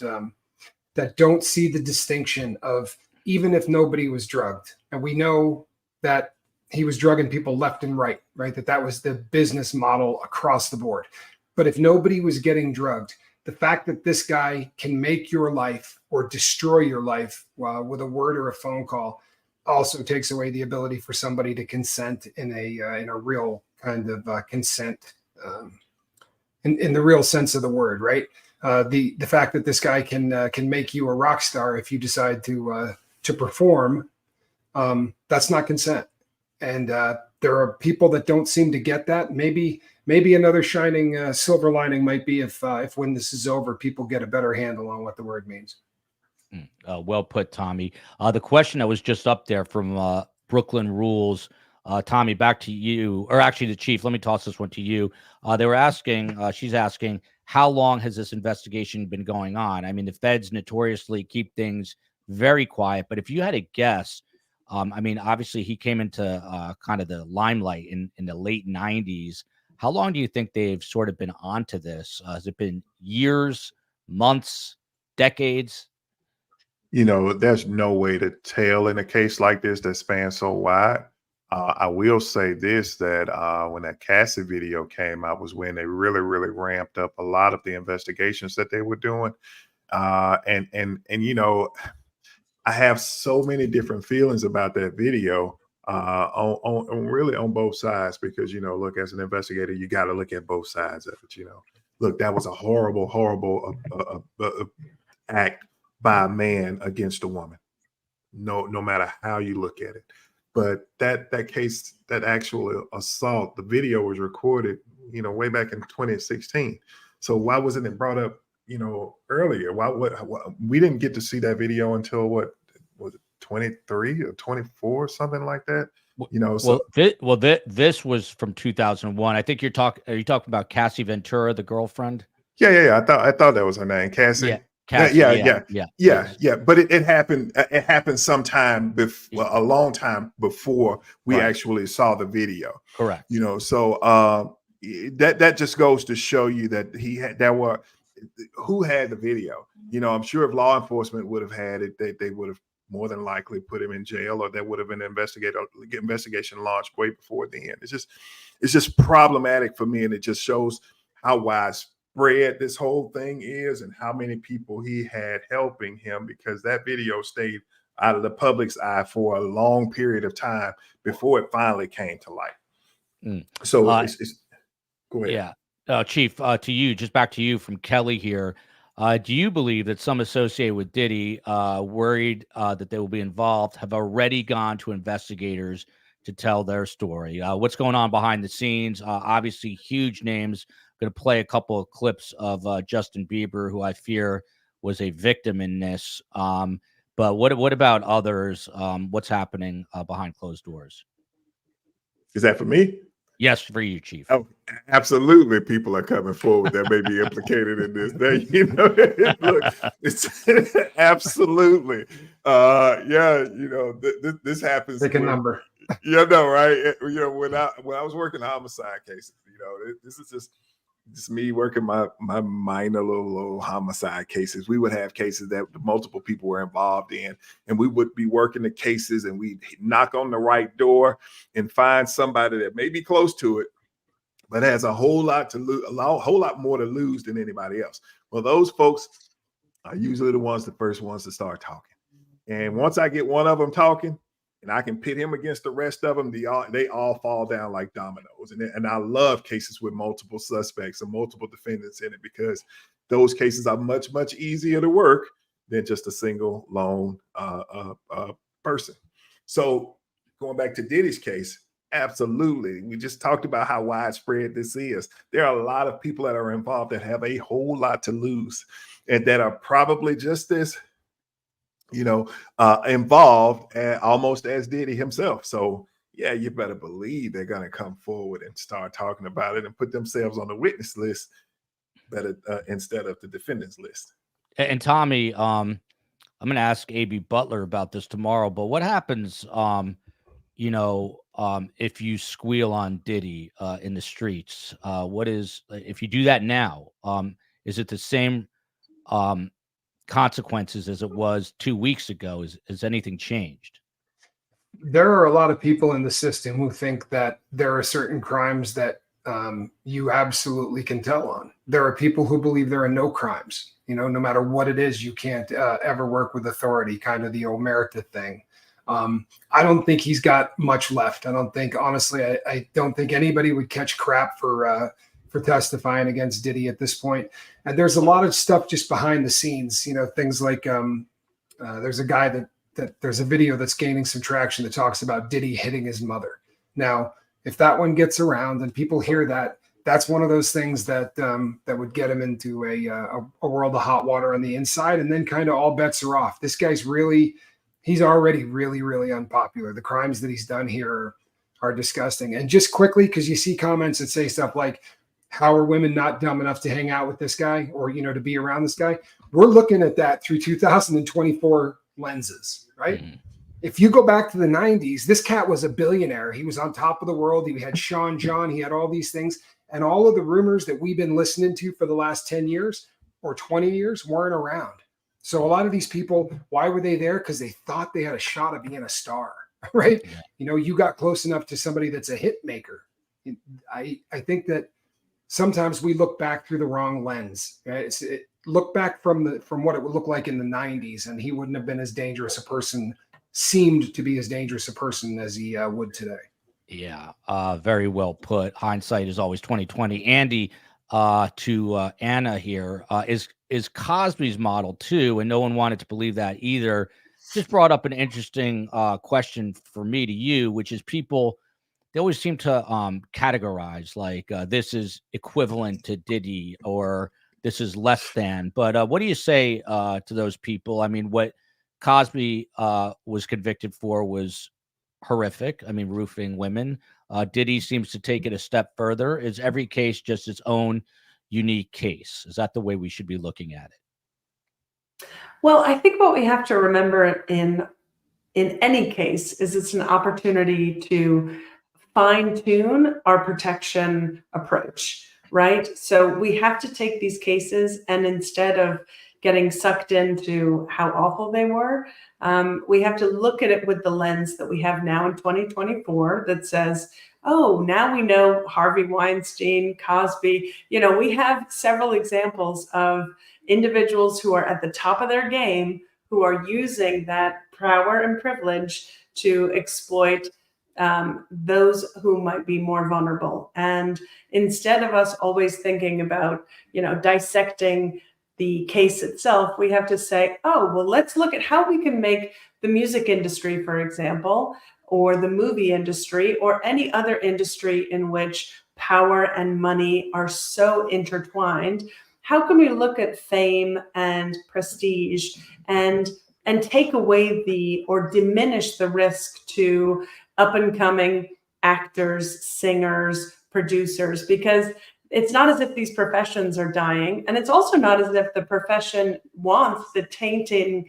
don't see the distinction of, even if nobody was drugged, and we know that he was drugging people left and right, that was the business model across the board. But if nobody was getting drugged, the fact that this guy can make your life or destroy your life with a word or a phone call also takes away the ability for somebody to consent in a real kind of consent, in the real sense of the word, right? The fact that this guy can make you a rock star if you decide to perform, that's not consent. And there are people that don't seem to get that. Maybe another shining silver lining might be if when this is over, people get a better handle on what the word means. Well put, Tommy. The question that was just up there from Brooklyn Rules, Tommy, back to you, or actually the chief. Let me toss this one to you. They were asking, she's asking, how long has this investigation been going on? I mean, the feds notoriously keep things very quiet, but if you had a guess, I mean, obviously he came into kind of the limelight in the late 90s. How long do you think they've sort of been onto this? Has it been years, months, decades? There's no way to tell in a case like this that spans so wide. I will say this, that when that Cassie video came out was when they really, really ramped up a lot of the investigations that they were doing. I have so many different feelings about that video on both sides, because, look, as an investigator, you got to look at both sides of it. Look, that was a horrible, horrible act by a man against a woman. No matter how you look at it. But that case, that actual assault, the video was recorded, way back in 2016. So why wasn't it brought up, earlier? Why we didn't get to see that video until what was it, 23 or 24, something like that? This was from 2001. I think are you talking about Cassie Ventura, the girlfriend? Yeah. I thought that was her name, Cassie. Yeah. Cassie, yeah. But it happened. It happened sometime before, a long time before we actually saw the video. Correct. So that just goes to show you that who had the video? You know, I'm sure if law enforcement would have had it, they would have more than likely put him in jail, or there would have been an investigation launched way before then. It's just problematic for me, and it just shows how widespread this whole thing is and how many people he had helping him, because that video stayed out of the public's eye for a long period of time before it finally came to light. So it's go ahead. Yeah. Chief, to you, just back to you from Kelly here. Do you believe that some associated with Diddy, worried that they will be involved, have already gone to investigators to tell their story? What's going on behind the scenes? Obviously, huge names. Going to play a couple of clips of Justin Bieber, who I fear was a victim in this. But what about others? What's happening behind closed doors? Is that for me? Yes, for you, Chief. Oh, absolutely. People are coming forward that may be implicated in this. You know, look, it's absolutely. Yeah, you know, this happens. Pick a number. Yeah, no, right. You know, when I was working homicide cases, you know, this is just me working my minor little homicide cases. We would have cases that multiple people were involved in, and we would be working the cases, and we'd knock on the right door and find somebody that may be close to it, but has a whole lot to lose, a whole lot more to lose than anybody else. Well, those folks are usually the first ones to start talking. And once I get one of them talking, and I can pit him against the rest of them, they all fall down like dominoes. And I love cases with multiple suspects and multiple defendants in it, because those cases are much, much easier to work than just a single lone person. So going back to Diddy's case, absolutely. We just talked about how widespread this is. There are a lot of people that are involved that have a whole lot to lose, and that are probably just as involved almost as Diddy himself. So yeah, you better believe they're going to come forward and start talking about it and put themselves on the witness list instead of the defendant's list. And Tommy, I'm going to ask A.B. Butler about this tomorrow, but what happens, if you squeal on Diddy in the streets? If you do that now, is it the same consequences as it was 2 weeks ago? Has anything changed? There are a lot of people in the system who think that there are certain crimes that you absolutely can tell on. There are people who believe there are no crimes. No matter what it is, you can't ever work with authority, kind of the omerta thing. I don't think he's got much left. I don't think, honestly, I don't think anybody would catch crap for testifying against Diddy at this point. And there's a lot of stuff just behind the scenes, things like there's a guy that there's a video that's gaining some traction that talks about Diddy hitting his mother. Now, if that one gets around and people hear that, that's one of those things that would get him into a world of hot water on the inside, and then kind of all bets are off. This guy's he's already really, really unpopular. The crimes that he's done here are disgusting. And just quickly, because you see comments that say stuff like, how are women not dumb enough to hang out with this guy, or, to be around this guy? We're looking at that through 2024 lenses, right? Mm-hmm. If you go back to the 90s, this cat was a billionaire. He was on top of the world. He had Sean John. He had all these things. And all of the rumors that we've been listening to for the last 10 years or 20 years weren't around. So a lot of these people, why were they there? Because they thought they had a shot of being a star, right? Yeah. You got close enough to somebody that's a hit maker. I think that sometimes we look back through the wrong lens. Right? Look back from what it would look like in the 90s, and he wouldn't have been as dangerous a person, seemed to be as dangerous a person as he would today. Yeah, very well put. Hindsight is always 20/20. Andy, to Anna here, is Cosbys Model too, and no one wanted to believe that either. Just brought up an interesting question for me to you, which is people, they always seem to categorize like this is equivalent to Diddy or this is less than. But what do you say to those people? I mean, what Cosby was convicted for was horrific. I mean, roofing women. Diddy seems to take it a step further. Is every case just its own unique case? Is that the way we should be looking at it? Well, I think what we have to remember in any case is it's an opportunity to fine-tune our protection approach. right? So we have to take these cases, and instead of getting sucked into how awful they were, we have to look at it with the lens that we have now in 2024 that says, oh, now we know Harvey Weinstein, Cosby. You know, we have several examples of individuals who are at the top of their game, who are using that power and privilege to exploit those who might be more vulnerable. And instead of us always thinking about, you know, dissecting the case itself, we have to say, oh, well, let's look at how we can make the music industry, for example, or the movie industry, or any other industry in which power and money are so intertwined. How can we look at fame and prestige and take away the, or diminish the risk to up and coming actors, singers, producers? Because it's not as if these professions are dying, and it's also not as if the profession wants the tainting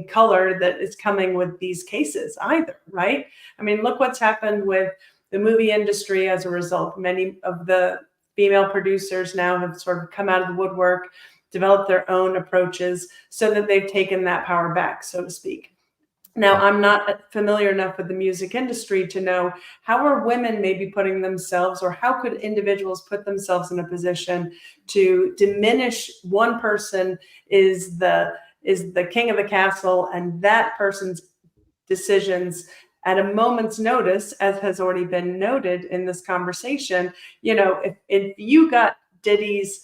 color that is coming with these cases either, right? I mean, look what's happened with the movie industry as a result. Many of the female producers now have sort of come out of the woodwork, developed their own approaches so that they've taken that power back, so to speak. Now, I'm not familiar enough with the music industry to know how are women maybe putting themselves, or how could individuals put themselves in a position to diminish one person is the king of the castle, and that person's decisions at a moment's notice, as has already been noted in this conversation. You know, if you got Diddy's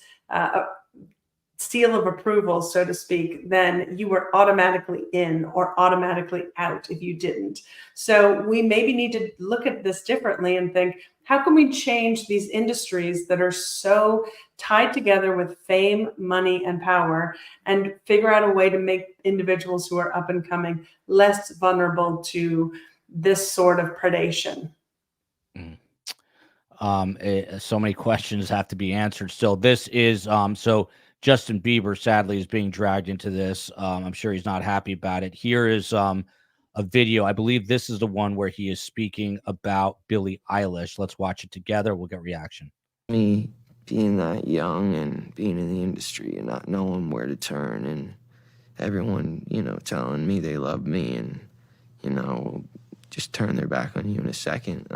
seal of approval, so to speak, then you were automatically in or automatically out if you didn't. So we maybe need to look at this differently and think, how can we change these industries that are so tied together with fame, money, and power, and figure out a way to make individuals who are up and coming less vulnerable to this sort of predation? So many questions have to be answered still. This is so Justin Bieber sadly is being dragged into this. I'm sure he's not happy about it. Here is a video. I believe this is the one where he is speaking about Billie Eilish. Let's watch it together. We'll get reaction. Me being that young and being in the industry and not knowing where to turn, and everyone, you know, telling me they love me and, you know, just turn their back on you in a second.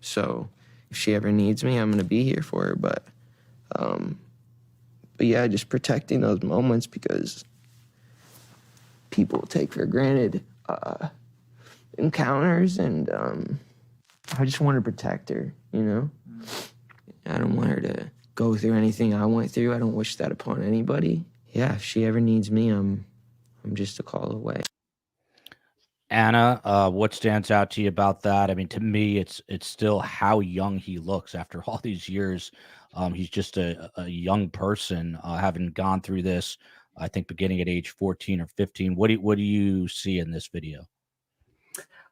So if she ever needs me, I'm going to be here for her. But yeah, just protecting those moments, because people take for granted encounters, and I just want to protect her, you know? I don't want her to go through anything I went through. I don't wish that upon anybody. Yeah, if she ever needs me, I'm just a call away. Anna, what stands out to you about that? I mean, to me, it's still how young he looks after all these years. He's just a young person, having gone through this, I think, beginning at age 14 or 15. What do you see in this video?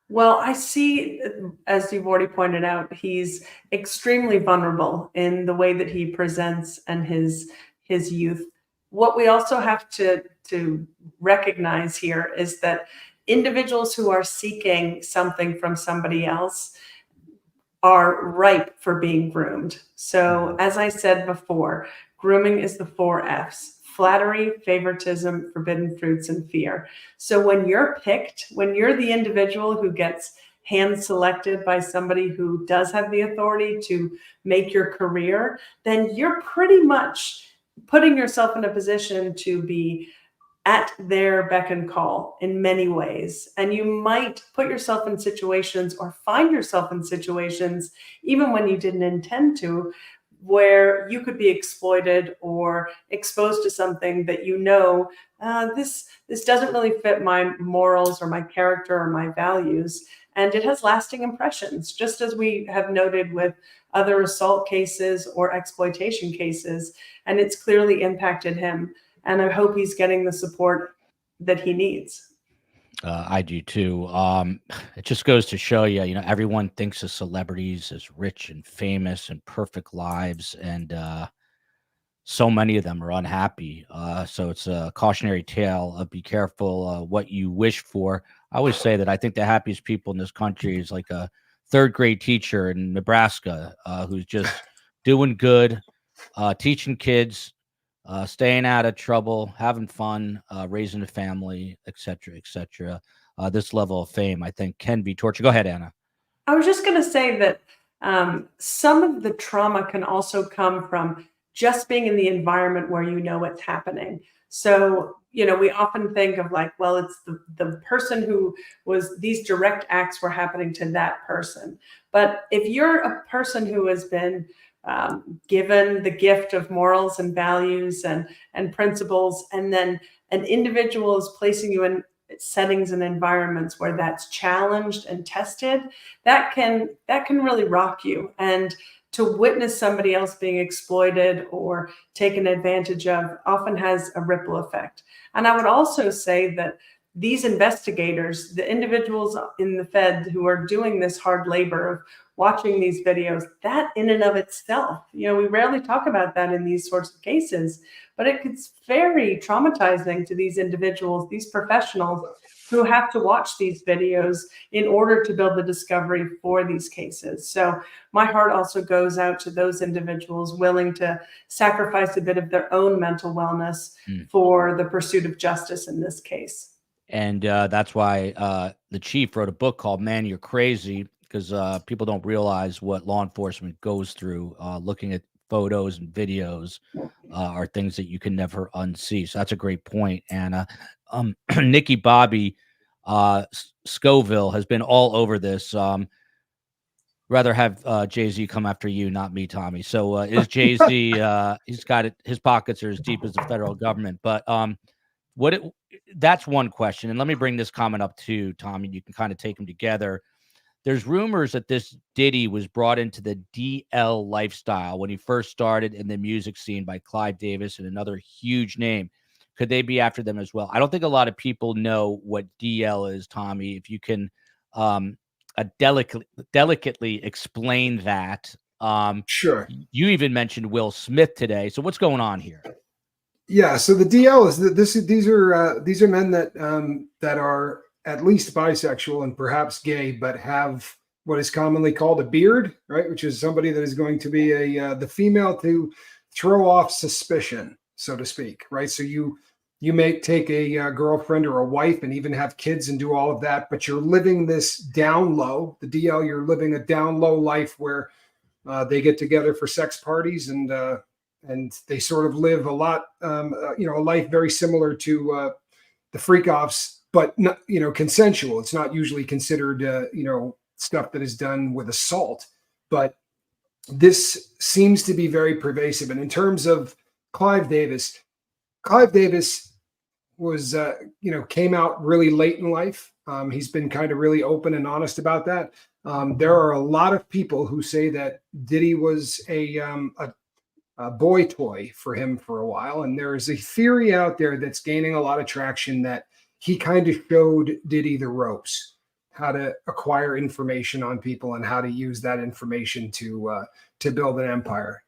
Well, I see, as you've already pointed out, he's extremely vulnerable in the way that he presents and his youth. What we also have to recognize here is that individuals who are seeking something from somebody else are ripe for being groomed. So, as I said before, grooming is the 4 F's: flattery, favoritism, forbidden fruits, and fear. So when you're picked, when you're the individual who gets hand selected by somebody who does have the authority to make your career, then you're pretty much putting yourself in a position to be at their beck and call in many ways. And you might put yourself in situations, or find yourself in situations, even when you didn't intend to, where you could be exploited or exposed to something that, you know, this doesn't really fit my morals or my character or my values. And it has lasting impressions, just as we have noted with other assault cases or exploitation cases. And it's clearly impacted him. And I hope he's getting the support that he needs. I do too. It just goes to show you, you know, everyone thinks of celebrities as rich and famous and perfect lives, and so many of them are unhappy. So it's a cautionary tale of be careful what you wish for. I always say that I think the happiest people in this country is like a third grade teacher in Nebraska who's just doing good, teaching kids, staying out of trouble, having fun, raising a family, etc., etc. This level of fame, I think, can be torture. Go ahead, Anna. I was just going to say that some of the trauma can also come from just being in the environment where you know it's happening. So, we often think of like, well, it's the person who was, these direct acts were happening to that person. But if you're a person who has been given the gift of morals and values and principles, and then an individual is placing you in settings and environments where that's challenged and tested, that can really rock you. And to witness somebody else being exploited or taken advantage of often has a ripple effect. And I would also say that these investigators, the individuals in the Fed who are doing this hard labor of watching these videos, that in and of itself, we rarely talk about that in these sorts of cases, but it's very traumatizing to these individuals, these professionals who have to watch these videos in order to build the discovery for these cases. So my heart also goes out to those individuals willing to sacrifice a bit of their own mental wellness for the pursuit of justice in this case. And that's why the chief wrote a book called Man, You're Crazy, because people don't realize what law enforcement goes through. Looking at photos and videos are things that you can never unsee. So that's a great point, Anna. Nikki Bobby Scoville has been all over this. Rather have Jay-Z come after you, not me, Tommy. So is Jay-Z, he's got it, his pockets are as deep as the federal government. But that's one question. And let me bring this comment up too, Tommy. You can kind of take them together. There's rumors that this Diddy was brought into the DL lifestyle when he first started in the music scene by Clive Davis and another huge name. Could they be after them as well? I don't think a lot of people know what DL is, Tommy. If you can delicately explain that. Sure. You even mentioned Will Smith today. So what's going on here? Yeah. So the DL is these are men that are at least bisexual and perhaps gay, but have what is commonly called a beard, right? Which is somebody that is going to be the female to throw off suspicion, so to speak, right? So you may take a girlfriend or a wife and even have kids and do all of that, but you're living this down low. The DL, you're living a down low life where they get together for sex parties and they sort of live a lot, a life very similar to the freak offs, but not, consensual. It's not usually considered, stuff that is done with assault, but this seems to be very pervasive. And in terms of Clive Davis was, came out really late in life. He's been kind of really open and honest about that. There are a lot of people who say that Diddy was a boy toy for him for a while. And there is a theory out there that's gaining a lot of traction that he kind of showed Diddy the ropes, how to acquire information on people and how to use that information to build an empire.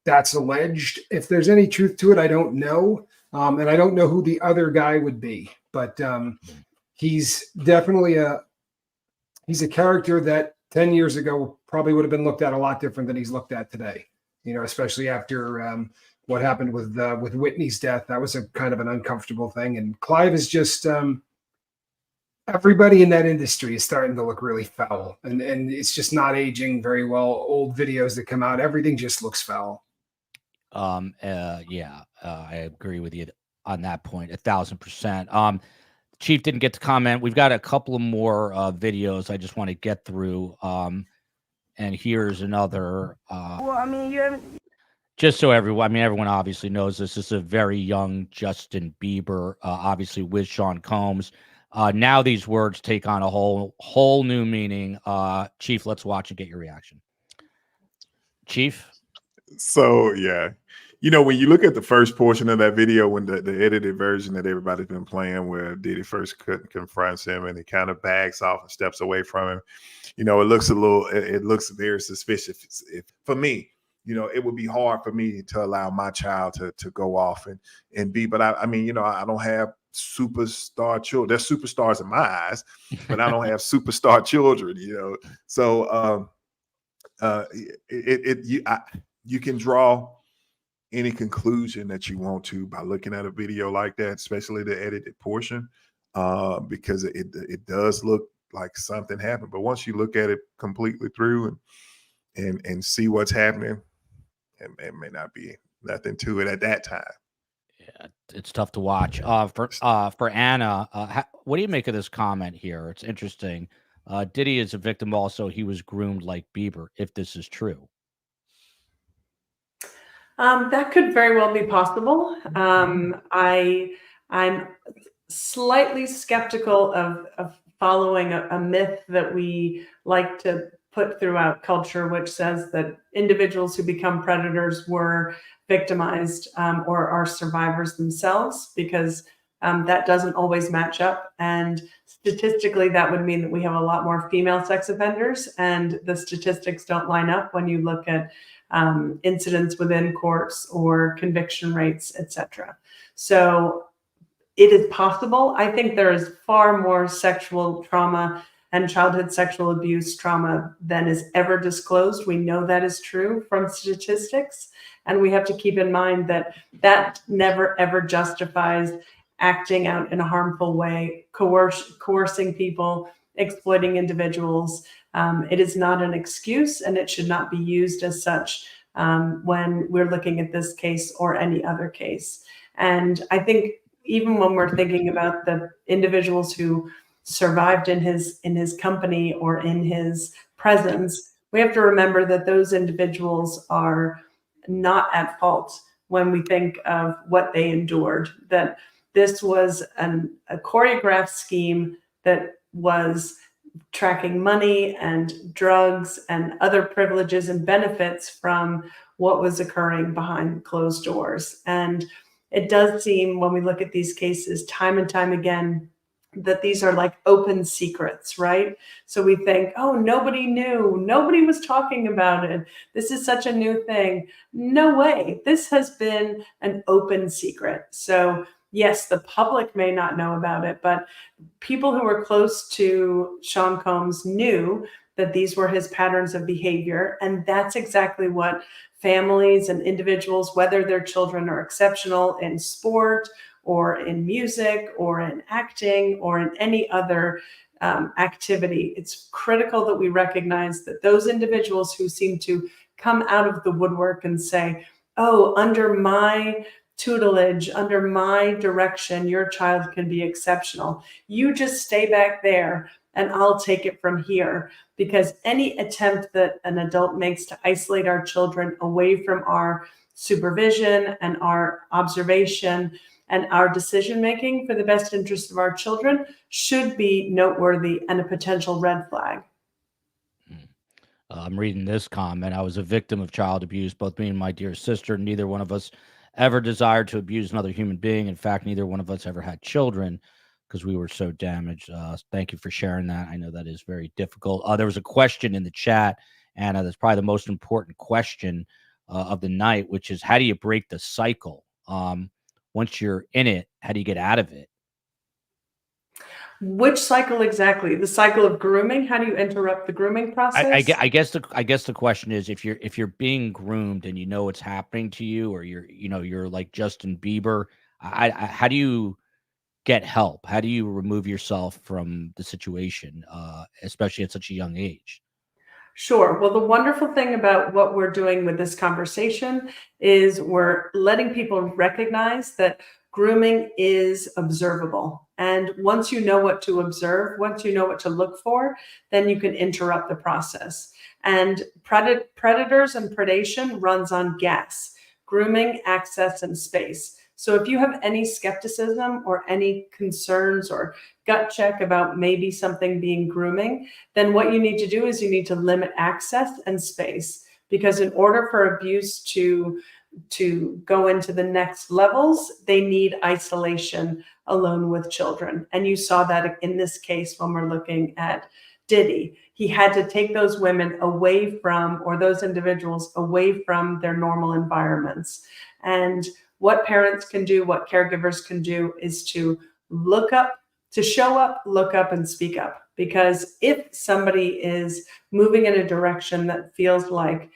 That's alleged. If there's any truth to it, I don't know. And I don't know who the other guy would be, but he's definitely he's a character that 10 years ago probably would have been looked at a lot different than he's looked at today, especially after what happened with Whitney's death. That was a kind of an uncomfortable thing. And Clive is just, everybody in that industry is starting to look really foul, and it's just not aging very well. Old videos that come out, everything just looks foul. I agree with you on that point, 1,000%. Chief didn't get to comment. We've got a couple of more videos I just want to get through. And here's another. Just so everyone obviously knows this is a very young Justin Bieber, obviously with Sean Combs. Now these words take on a whole new meaning. Chief, let's watch and get your reaction. Chief? So, yeah. When you look at the first portion of that video, when the edited version that everybody's been playing, where Diddy first confronts him and he kind of backs off and steps away from him, it looks very suspicious. For me, it would be hard for me to allow my child to go off and be, but I don't have superstar children. They're superstars in my eyes, but I don't have superstar children, So, you can draw any conclusion that you want to by looking at a video like that, especially the edited portion, because it does look like something happened. But once you look at it completely through and see what's happening, it may not be nothing to it at that time. Yeah, it's tough to watch. For Anna, what do you make of this comment here? It's interesting. Diddy is a victim also. He was groomed like Bieber, if this is true. That could very well be possible. I'm slightly skeptical of following a myth that we like to put throughout culture, which says that individuals who become predators were victimized or are survivors themselves, because that doesn't always match up. And statistically, that would mean that we have a lot more female sex offenders, and the statistics don't line up when you look at incidents within courts or conviction rates, etc. So it is possible. I think there is far more sexual trauma and childhood sexual abuse trauma than is ever disclosed. We know that is true from statistics. And we have to keep in mind that that never, ever justifies acting out in a harmful way, coercing people, exploiting individuals. It is not an excuse, and it should not be used as such when we're looking at this case or any other case. And I think even when we're thinking about the individuals who survived in his company or in his presence, we have to remember that those individuals are not at fault when we think of what they endured, that this was a choreographed scheme that was tracking money and drugs and other privileges and benefits from what was occurring behind closed doors. And it does seem, when we look at these cases time and time again, that these are like open secrets, right? So we think, oh, nobody knew, nobody was talking about it, this is such a new thing. No way, this has been an open secret. So yes, the public may not know about it, but people who were close to Sean Combs knew that these were his patterns of behavior. And that's exactly what families and individuals, whether their children are exceptional in sport or in music or in acting or in any other activity, it's critical that we recognize that those individuals who seem to come out of the woodwork and say, oh, under my tutelage, under my direction, your child can be exceptional. You just stay back there and I'll take it from here. Because any attempt that an adult makes to isolate our children away from our supervision and our observation and our decision-making for the best interest of our children should be noteworthy and a potential red flag. I'm reading this comment. I was a victim of child abuse, both me and my dear sister. Neither one of us ever desired to abuse another human being. In fact, neither one of us ever had children because we were so damaged. Thank you for sharing that. I know that is very difficult. There was a question in the chat, Anna, that's probably the most important question of the night, which is, how do you break the cycle? Once you're in it, how do you get out of it? Which cycle exactly? The cycle of grooming? How do you interrupt the grooming process? I guess the question is, if you're being groomed and you know it's happening to you, or you're like Justin Bieber, how do you get help? How do you remove yourself from the situation, especially at such a young age? Sure. Well, the wonderful thing about what we're doing with this conversation is we're letting people recognize that grooming is observable. And once you know what to observe, once you know what to look for, then you can interrupt the process. And predators and predation runs on gas, grooming, access, and space. So if you have any skepticism or any concerns or gut check about maybe something being grooming, then what you need to do is you need to limit access and space. Because in order for abuse to go into the next levels, they need isolation alone with children. And you saw that in this case when we're looking at Diddy. He had to take those women away from, or those individuals away from, their normal environments. And what parents can do, what caregivers can do, is to look up, to show up, look up, and speak up. Because if somebody is moving in a direction that feels like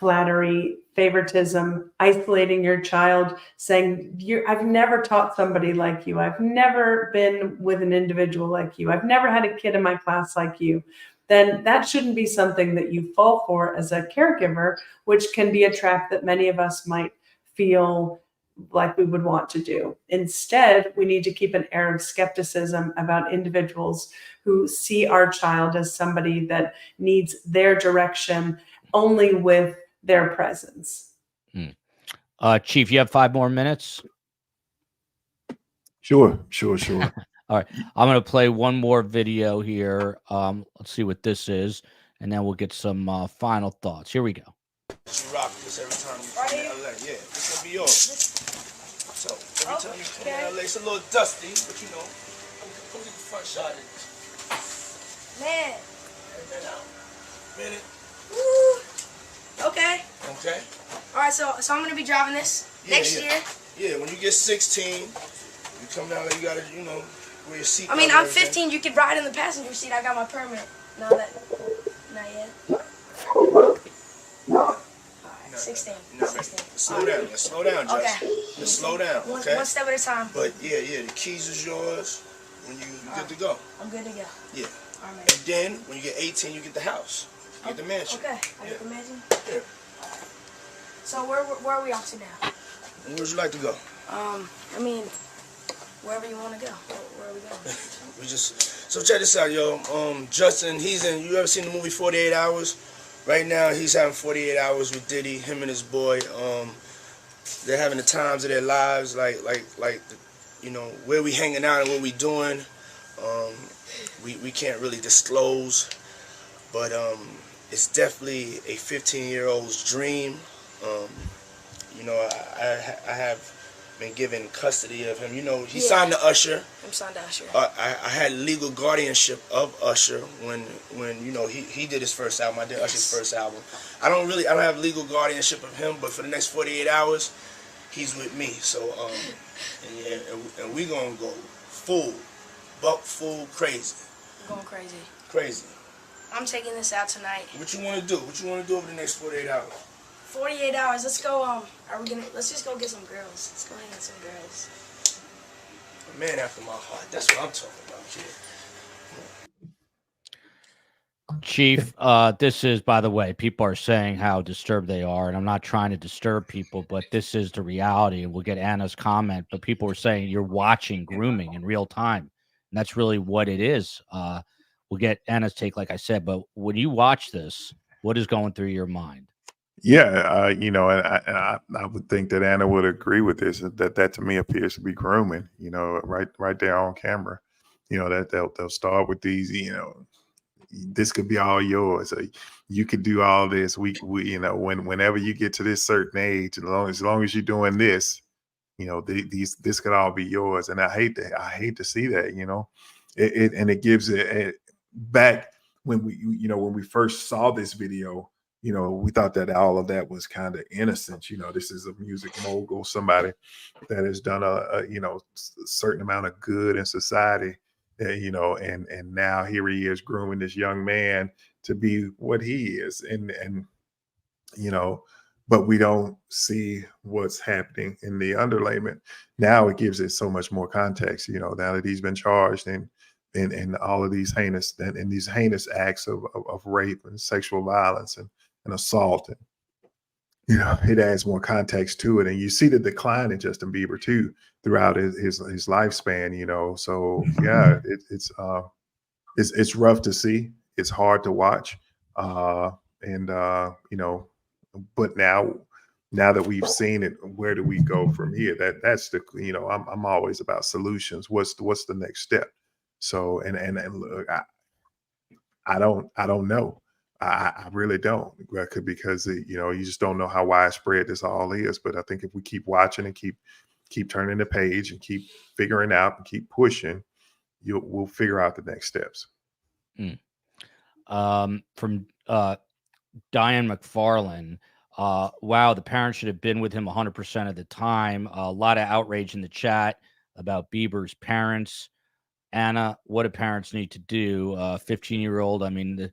flattery, favoritism, isolating your child, saying, I've never taught somebody like you. I've never been with an individual like you. I've never had a kid in my class like you. Then that shouldn't be something that you fall for as a caregiver, which can be a trap that many of us might feel like we would want to do. Instead, we need to keep an air of skepticism about individuals who see our child as somebody that needs their direction only with their presence. Chief, you have 5 more minutes. Sure. All right, I'm going to play one more video here. Let's see what this is, and then we'll get some final thoughts. Here we go. You rock this every time you come to LA. Yeah, this will be yours. So every time you come to LA, it's a little dusty, but you know, come get the front shot of this. Man. Minute. Woo. Okay. Okay. All right, so I'm gonna be driving this next year. Yeah, when you get 16, you come down there, you gotta, you know, wear your seat. I mean, I'm 15. You could ride in the passenger seat. I got my permit. Not yet. All right, 16. No, 16. Slow down. Let's slow down, Jess. Okay. Let's slow down, okay? One step at a time. But yeah, the keys is yours when you're good to go. I'm good to go. Yeah. All right. And then when you get 18, you get the house. You get the mansion. Okay. I get the mansion. Yeah. So where are we off to now? And where'd you like to go? I mean, wherever you want to go. Where are we going? So check this out, yo. Justin, you ever seen the movie 48 Hours? Right now, he's having 48 hours with Diddy, him and his boy. They're having the times of their lives, like, you know, where we hanging out and what we doing. We can't really disclose, but it's definitely a 15-year-old's dream. You know, I have been given custody of him. You know, he signed to Usher. I'm signed to Usher. I had legal guardianship of Usher when you know he did his first album. I did Usher's first album. I don't have legal guardianship of him, but for the next 48 hours, he's with me. So and we gonna go full crazy. We're going crazy. Crazy. I'm taking this out tonight. What you wanna do? What you wanna do over the next 48 hours? 48 hours. Let's go. Let's just go get some girls. Let's go hang with some girls. A man after my heart. That's what I'm talking about, kid. Chief, this is, by the way, people are saying how disturbed they are, and I'm not trying to disturb people, but this is the reality, and we'll get Anna's comment, but people were saying you're watching grooming in real time, and that's really what it is. We'll get Anna's take, like I said, but when you watch this, what is going through your mind? Yeah, you know, and I would think that Anna would agree with this. That to me appears to be grooming. You know, right there on camera. You know that they'll start with these. You know, this could be all yours. You could do all this. We you know, whenever you get to this certain age, as long as you're doing this, you know, this could all be yours. And I hate to see that. You know, it gives it back when we first saw this video. You know, we thought that all of that was kind of innocent. You know, this is a music mogul, somebody that has done a certain amount of good in society. You know, and now here he is grooming this young man to be what he is, and you know, but we don't see what's happening in the underlayment. Now it gives it so much more context. You know, now that he's been charged and all of these heinous acts of rape and sexual violence and assault, and you know, it adds more context to it, and you see the decline in Justin Bieber too throughout his lifespan. You know, so yeah, it's rough to see. It's hard to watch, and you know, but now that we've seen it, where do we go from here? That's the, you know, I'm always about solutions. What's the next step? So and look, I don't know. I really don't, because you know, you just don't know how widespread this all is. But I think if we keep watching and keep turning the page and keep figuring out and keep pushing, we'll figure out the next steps. From Diane McFarlane, wow, the parents should have been with him 100% of the time. A lot of outrage in the chat about Bieber's parents. Anna, what do parents need to do? 15-year-old, I mean,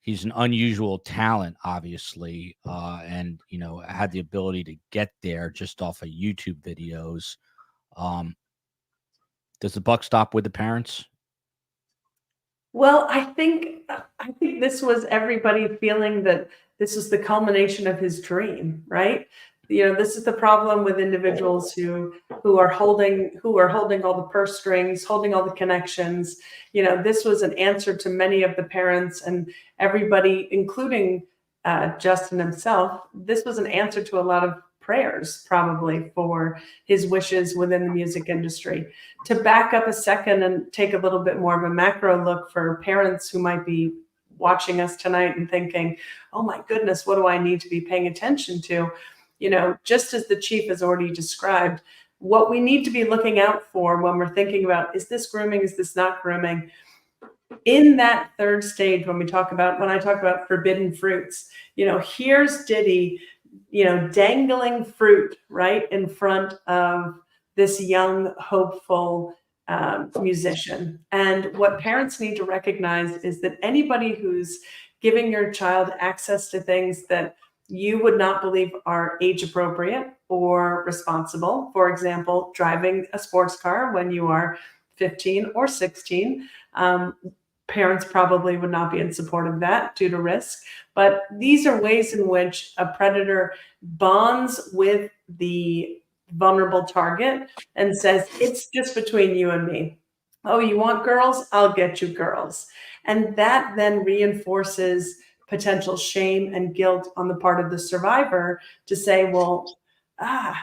he's an unusual talent, obviously, and had the ability to get there just off of YouTube videos. Does the buck stop with the parents? Well, I think this was everybody feeling that this is the culmination of his dream, right? This is the problem with individuals who are holding all the purse strings, holding all the connections. This was an answer to many of the parents and everybody, including Justin himself. This was an answer to a lot of prayers, probably, for his wishes within the music industry. To back up a second and take a little bit more of a macro look for parents who might be watching us tonight and thinking, oh my goodness, what do I need to be paying attention to? Just as the chief has already described, what we need to be looking out for when we're thinking about, is this grooming, is this not grooming? In that third stage, when I talk about forbidden fruits, here's Diddy, dangling fruit right in front of this young, hopeful musician. And what parents need to recognize is that anybody who's giving your child access to things that you would not believe are age appropriate or responsible, for example, driving a sports car when you are 15 or 16, parents probably would not be in support of that due to risk. But these are ways in which a predator bonds with the vulnerable target and says, it's just between you and me. Oh, you want girls? I'll get you girls. And that then reinforces potential shame and guilt on the part of the survivor to say, well, I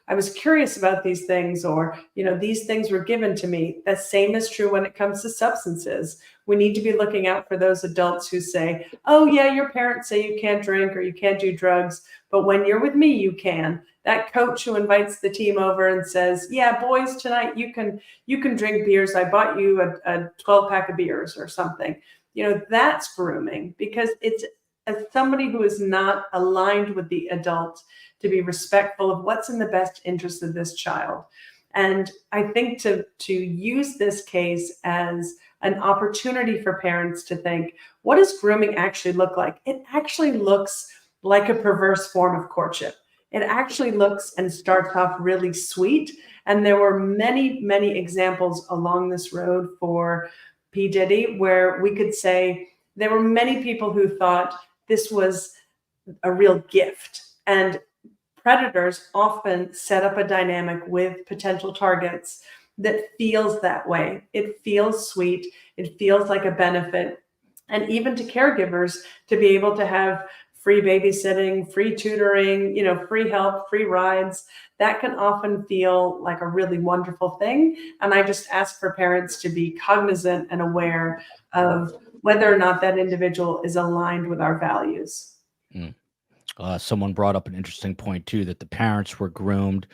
was curious about these things, or, these things were given to me. The same is true when it comes to substances. We need to be looking out for those adults who say, oh yeah, your parents say you can't drink or you can't do drugs, but when you're with me, you can. That coach who invites the team over and says, yeah, boys, tonight you can drink beers. I bought you a 12-pack of beers or something. That's grooming, because it's as somebody who is not aligned with the adult to be respectful of what's in the best interest of this child. And I think to use this case as an opportunity for parents to think, what does grooming actually look like? It actually looks like a perverse form of courtship. It actually looks and starts off really sweet. And there were many, many examples along this road for P. Diddy where we could say there were many people who thought this was a real gift. And predators often set up a dynamic with potential targets that feels that way. It feels sweet. It feels like a benefit. And even to caregivers, to be able to have free babysitting, free tutoring, free help, free rides, that can often feel like a really wonderful thing. And I just ask for parents to be cognizant and aware of whether or not that individual is aligned with our values. Someone brought up an interesting point too, that the parents were groomed.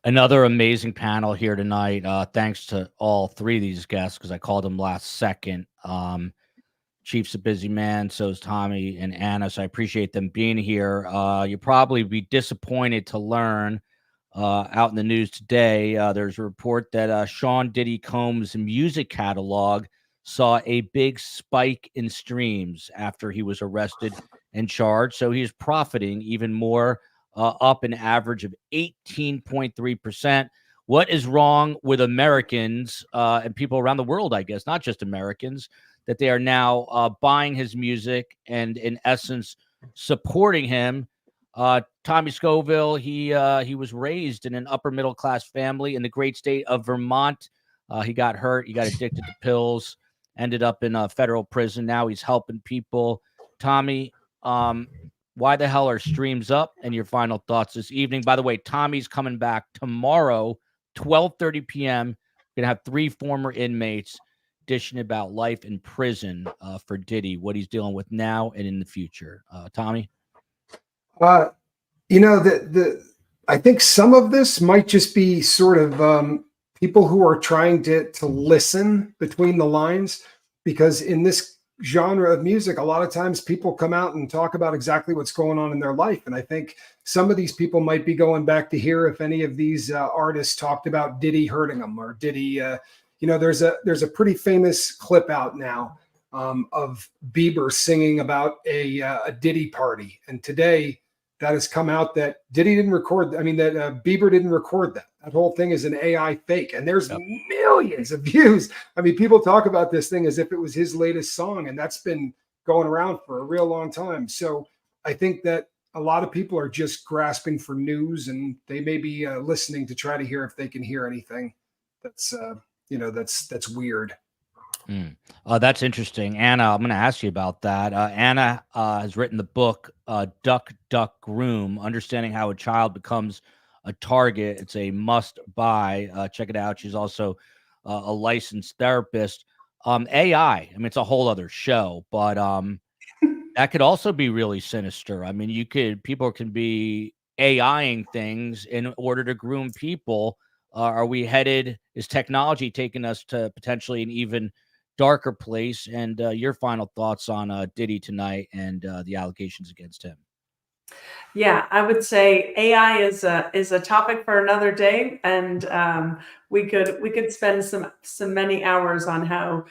Another amazing panel here tonight. Thanks to all three of these guests, because I called them last second. Chief's a busy man, so is Tommy and Anna, so I appreciate them being here. You'll probably be disappointed to learn out in the news today, there's a report that Sean Diddy Combs' music catalog saw a big spike in streams after he was arrested and charged. So he's profiting even more, up an average of 18.3%. What is wrong with Americans and people around the world, I guess, not just Americans, that they are now buying his music and, in essence, supporting him? Tommy Scoville, he was raised in an upper middle class family in the great state of Vermont. He got hurt. He got addicted to pills, ended up in a federal prison. Now he's helping people. Tommy, why the hell are streams up? And your final thoughts this evening. By the way, Tommy's coming back tomorrow, 12:30 p.m. We're going to have 3 former inmates dishing about life in prison for Diddy, what he's dealing with now and in the future. Tommy? You know, I think some of this might just be sort of people who are trying to listen between the lines, because in this genre of music, a lot of times people come out and talk about exactly what's going on in their life. And I think some of these people might be going back to hear if any of these artists talked about Diddy hurting them, or Diddy, You know, there's a pretty famous clip out now of Bieber singing about a Diddy party, and today that has come out that Diddy didn't record. I mean, that Bieber didn't record that. That whole thing is an AI fake, and there's millions of views. I mean, people talk about this thing as if it was his latest song, and that's been going around for a real long time. So I think that a lot of people are just grasping for news, and they may be listening to try to hear if they can hear anything that's that's weird. That's interesting. Anna, I'm going to ask you about that. Anna has written the book Duck, Duck, Groom, Understanding How a Child Becomes a Target. It's a must buy. Check it out. She's also a licensed therapist. AI, I mean, it's a whole other show, but that could also be really sinister. I mean, people can be AIing things in order to groom people. Are we headed? Is technology taking us to potentially an even darker place? And your final thoughts on Diddy tonight and the allegations against him? Yeah, I would say AI is a topic for another day, and we could spend some many hours on how,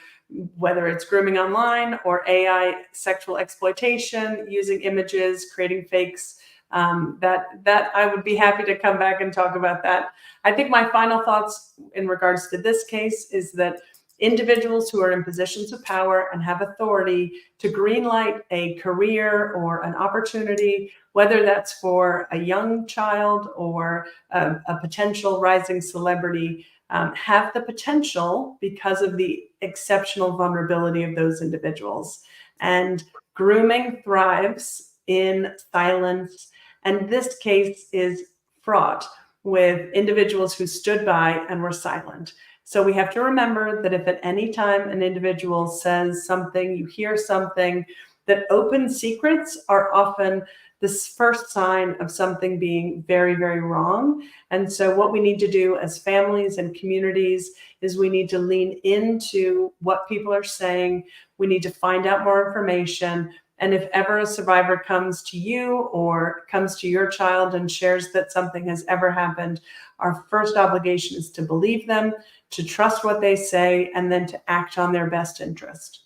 whether it's grooming online or AI sexual exploitation, using images, creating fakes. That I would be happy to come back and talk about that. I think my final thoughts in regards to this case is that individuals who are in positions of power and have authority to greenlight a career or an opportunity, whether that's for a young child or a potential rising celebrity, have the potential because of the exceptional vulnerability of those individuals. And grooming thrives in silence. And this case is fraught with individuals who stood by and were silent. So we have to remember that if at any time an individual says something, you hear something, that open secrets are often the first sign of something being very, very wrong. And so what we need to do as families and communities is we need to lean into what people are saying. We need to find out more information. And if ever a survivor comes to you or comes to your child and shares that something has ever happened, our first obligation is to believe them, to trust what they say, and then to act on their best interest.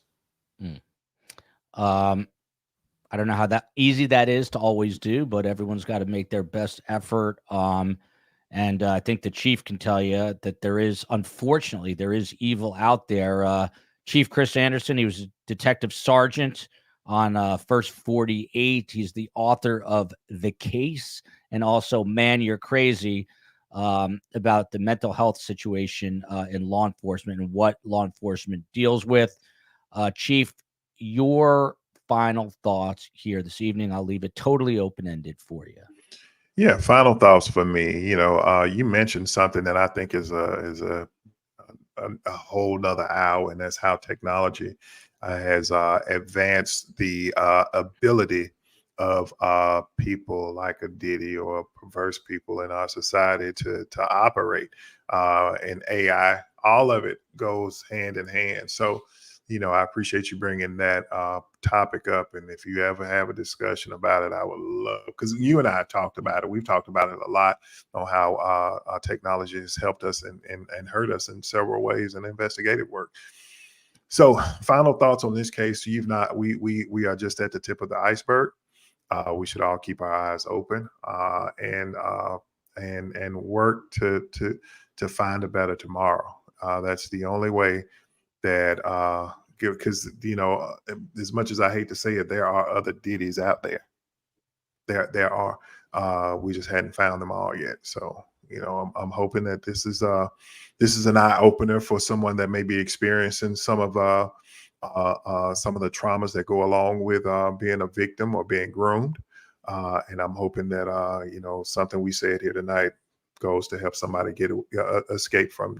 I don't know how easy that is to always do, but everyone's got to make their best effort. And I think the chief can tell you that unfortunately, there is evil out there. Chief Chris Anderson, he was a detective sergeant on First 48. He's the author of The Case and also Man, You're Crazy, about the mental health situation in law enforcement and what law enforcement deals with. Chief, your final thoughts here this evening. I'll leave it totally open-ended for you. Yeah, final thoughts for me. You mentioned something that I think is a whole nother hour, and that's how technology has advanced the ability of people like a Diddy or perverse people in our society to operate in AI. All of it goes hand in hand. So, I appreciate you bringing that topic up. And if you ever have a discussion about it, I would love, because you and I have talked about it. We've talked about it a lot on how our technology has helped us and hurt us in several ways in investigative work. So final thoughts on this case. We are just at the tip of the iceberg. We should all keep our eyes open and work to find a better tomorrow. That's the only way that because as much as I hate to say it, there are other Diddys out there. There are. We just hadn't found them all yet. So I'm hoping that this is an eye opener for someone that may be experiencing some of the traumas that go along with being a victim or being groomed. And I'm hoping that something we said here tonight goes to help somebody get escape from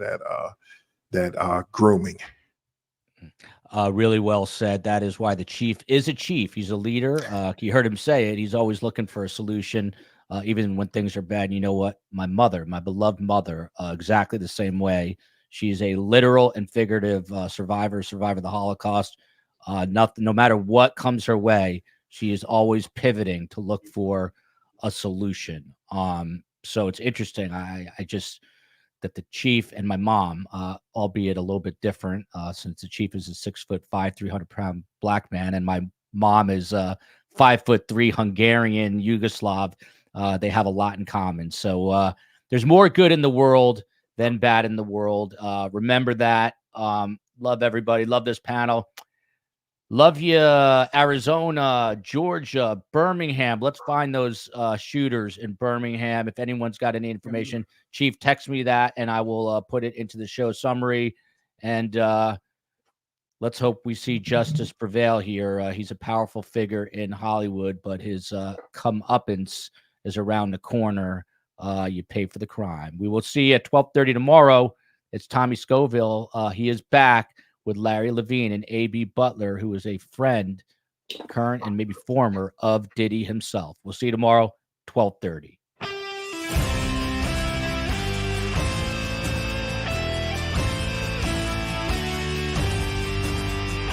that grooming. Really well said. That is why the chief is a chief. He's a leader. You heard him say it. He's always looking for a solution, even when things are bad. You know what? My beloved mother, exactly the same way. She's a literal and figurative survivor of the Holocaust. No matter what comes her way, she is always pivoting to look for a solution. So it's interesting. that the chief and my mom, albeit a little bit different, since the chief is a 6'5", 300-pound black man, and my mom is 5'3" Hungarian Yugoslav. They have a lot in common. So there's more good in the world than bad in the world. Remember that. Love everybody. Love this panel. Love you, Arizona, Georgia, Birmingham. Let's find those shooters in Birmingham. If anyone's got any information, Chief, text me that, and I will put it into the show summary. And let's hope we see justice prevail here. He's a powerful figure in Hollywood, but his comeuppance is around the corner. You pay for the crime. We will see you at 12:30 tomorrow. It's Tommy Scoville. He is back with Larry Levine and A.B. Butler, who is a friend, current and maybe former, of Diddy himself. We'll see you tomorrow, 12:30.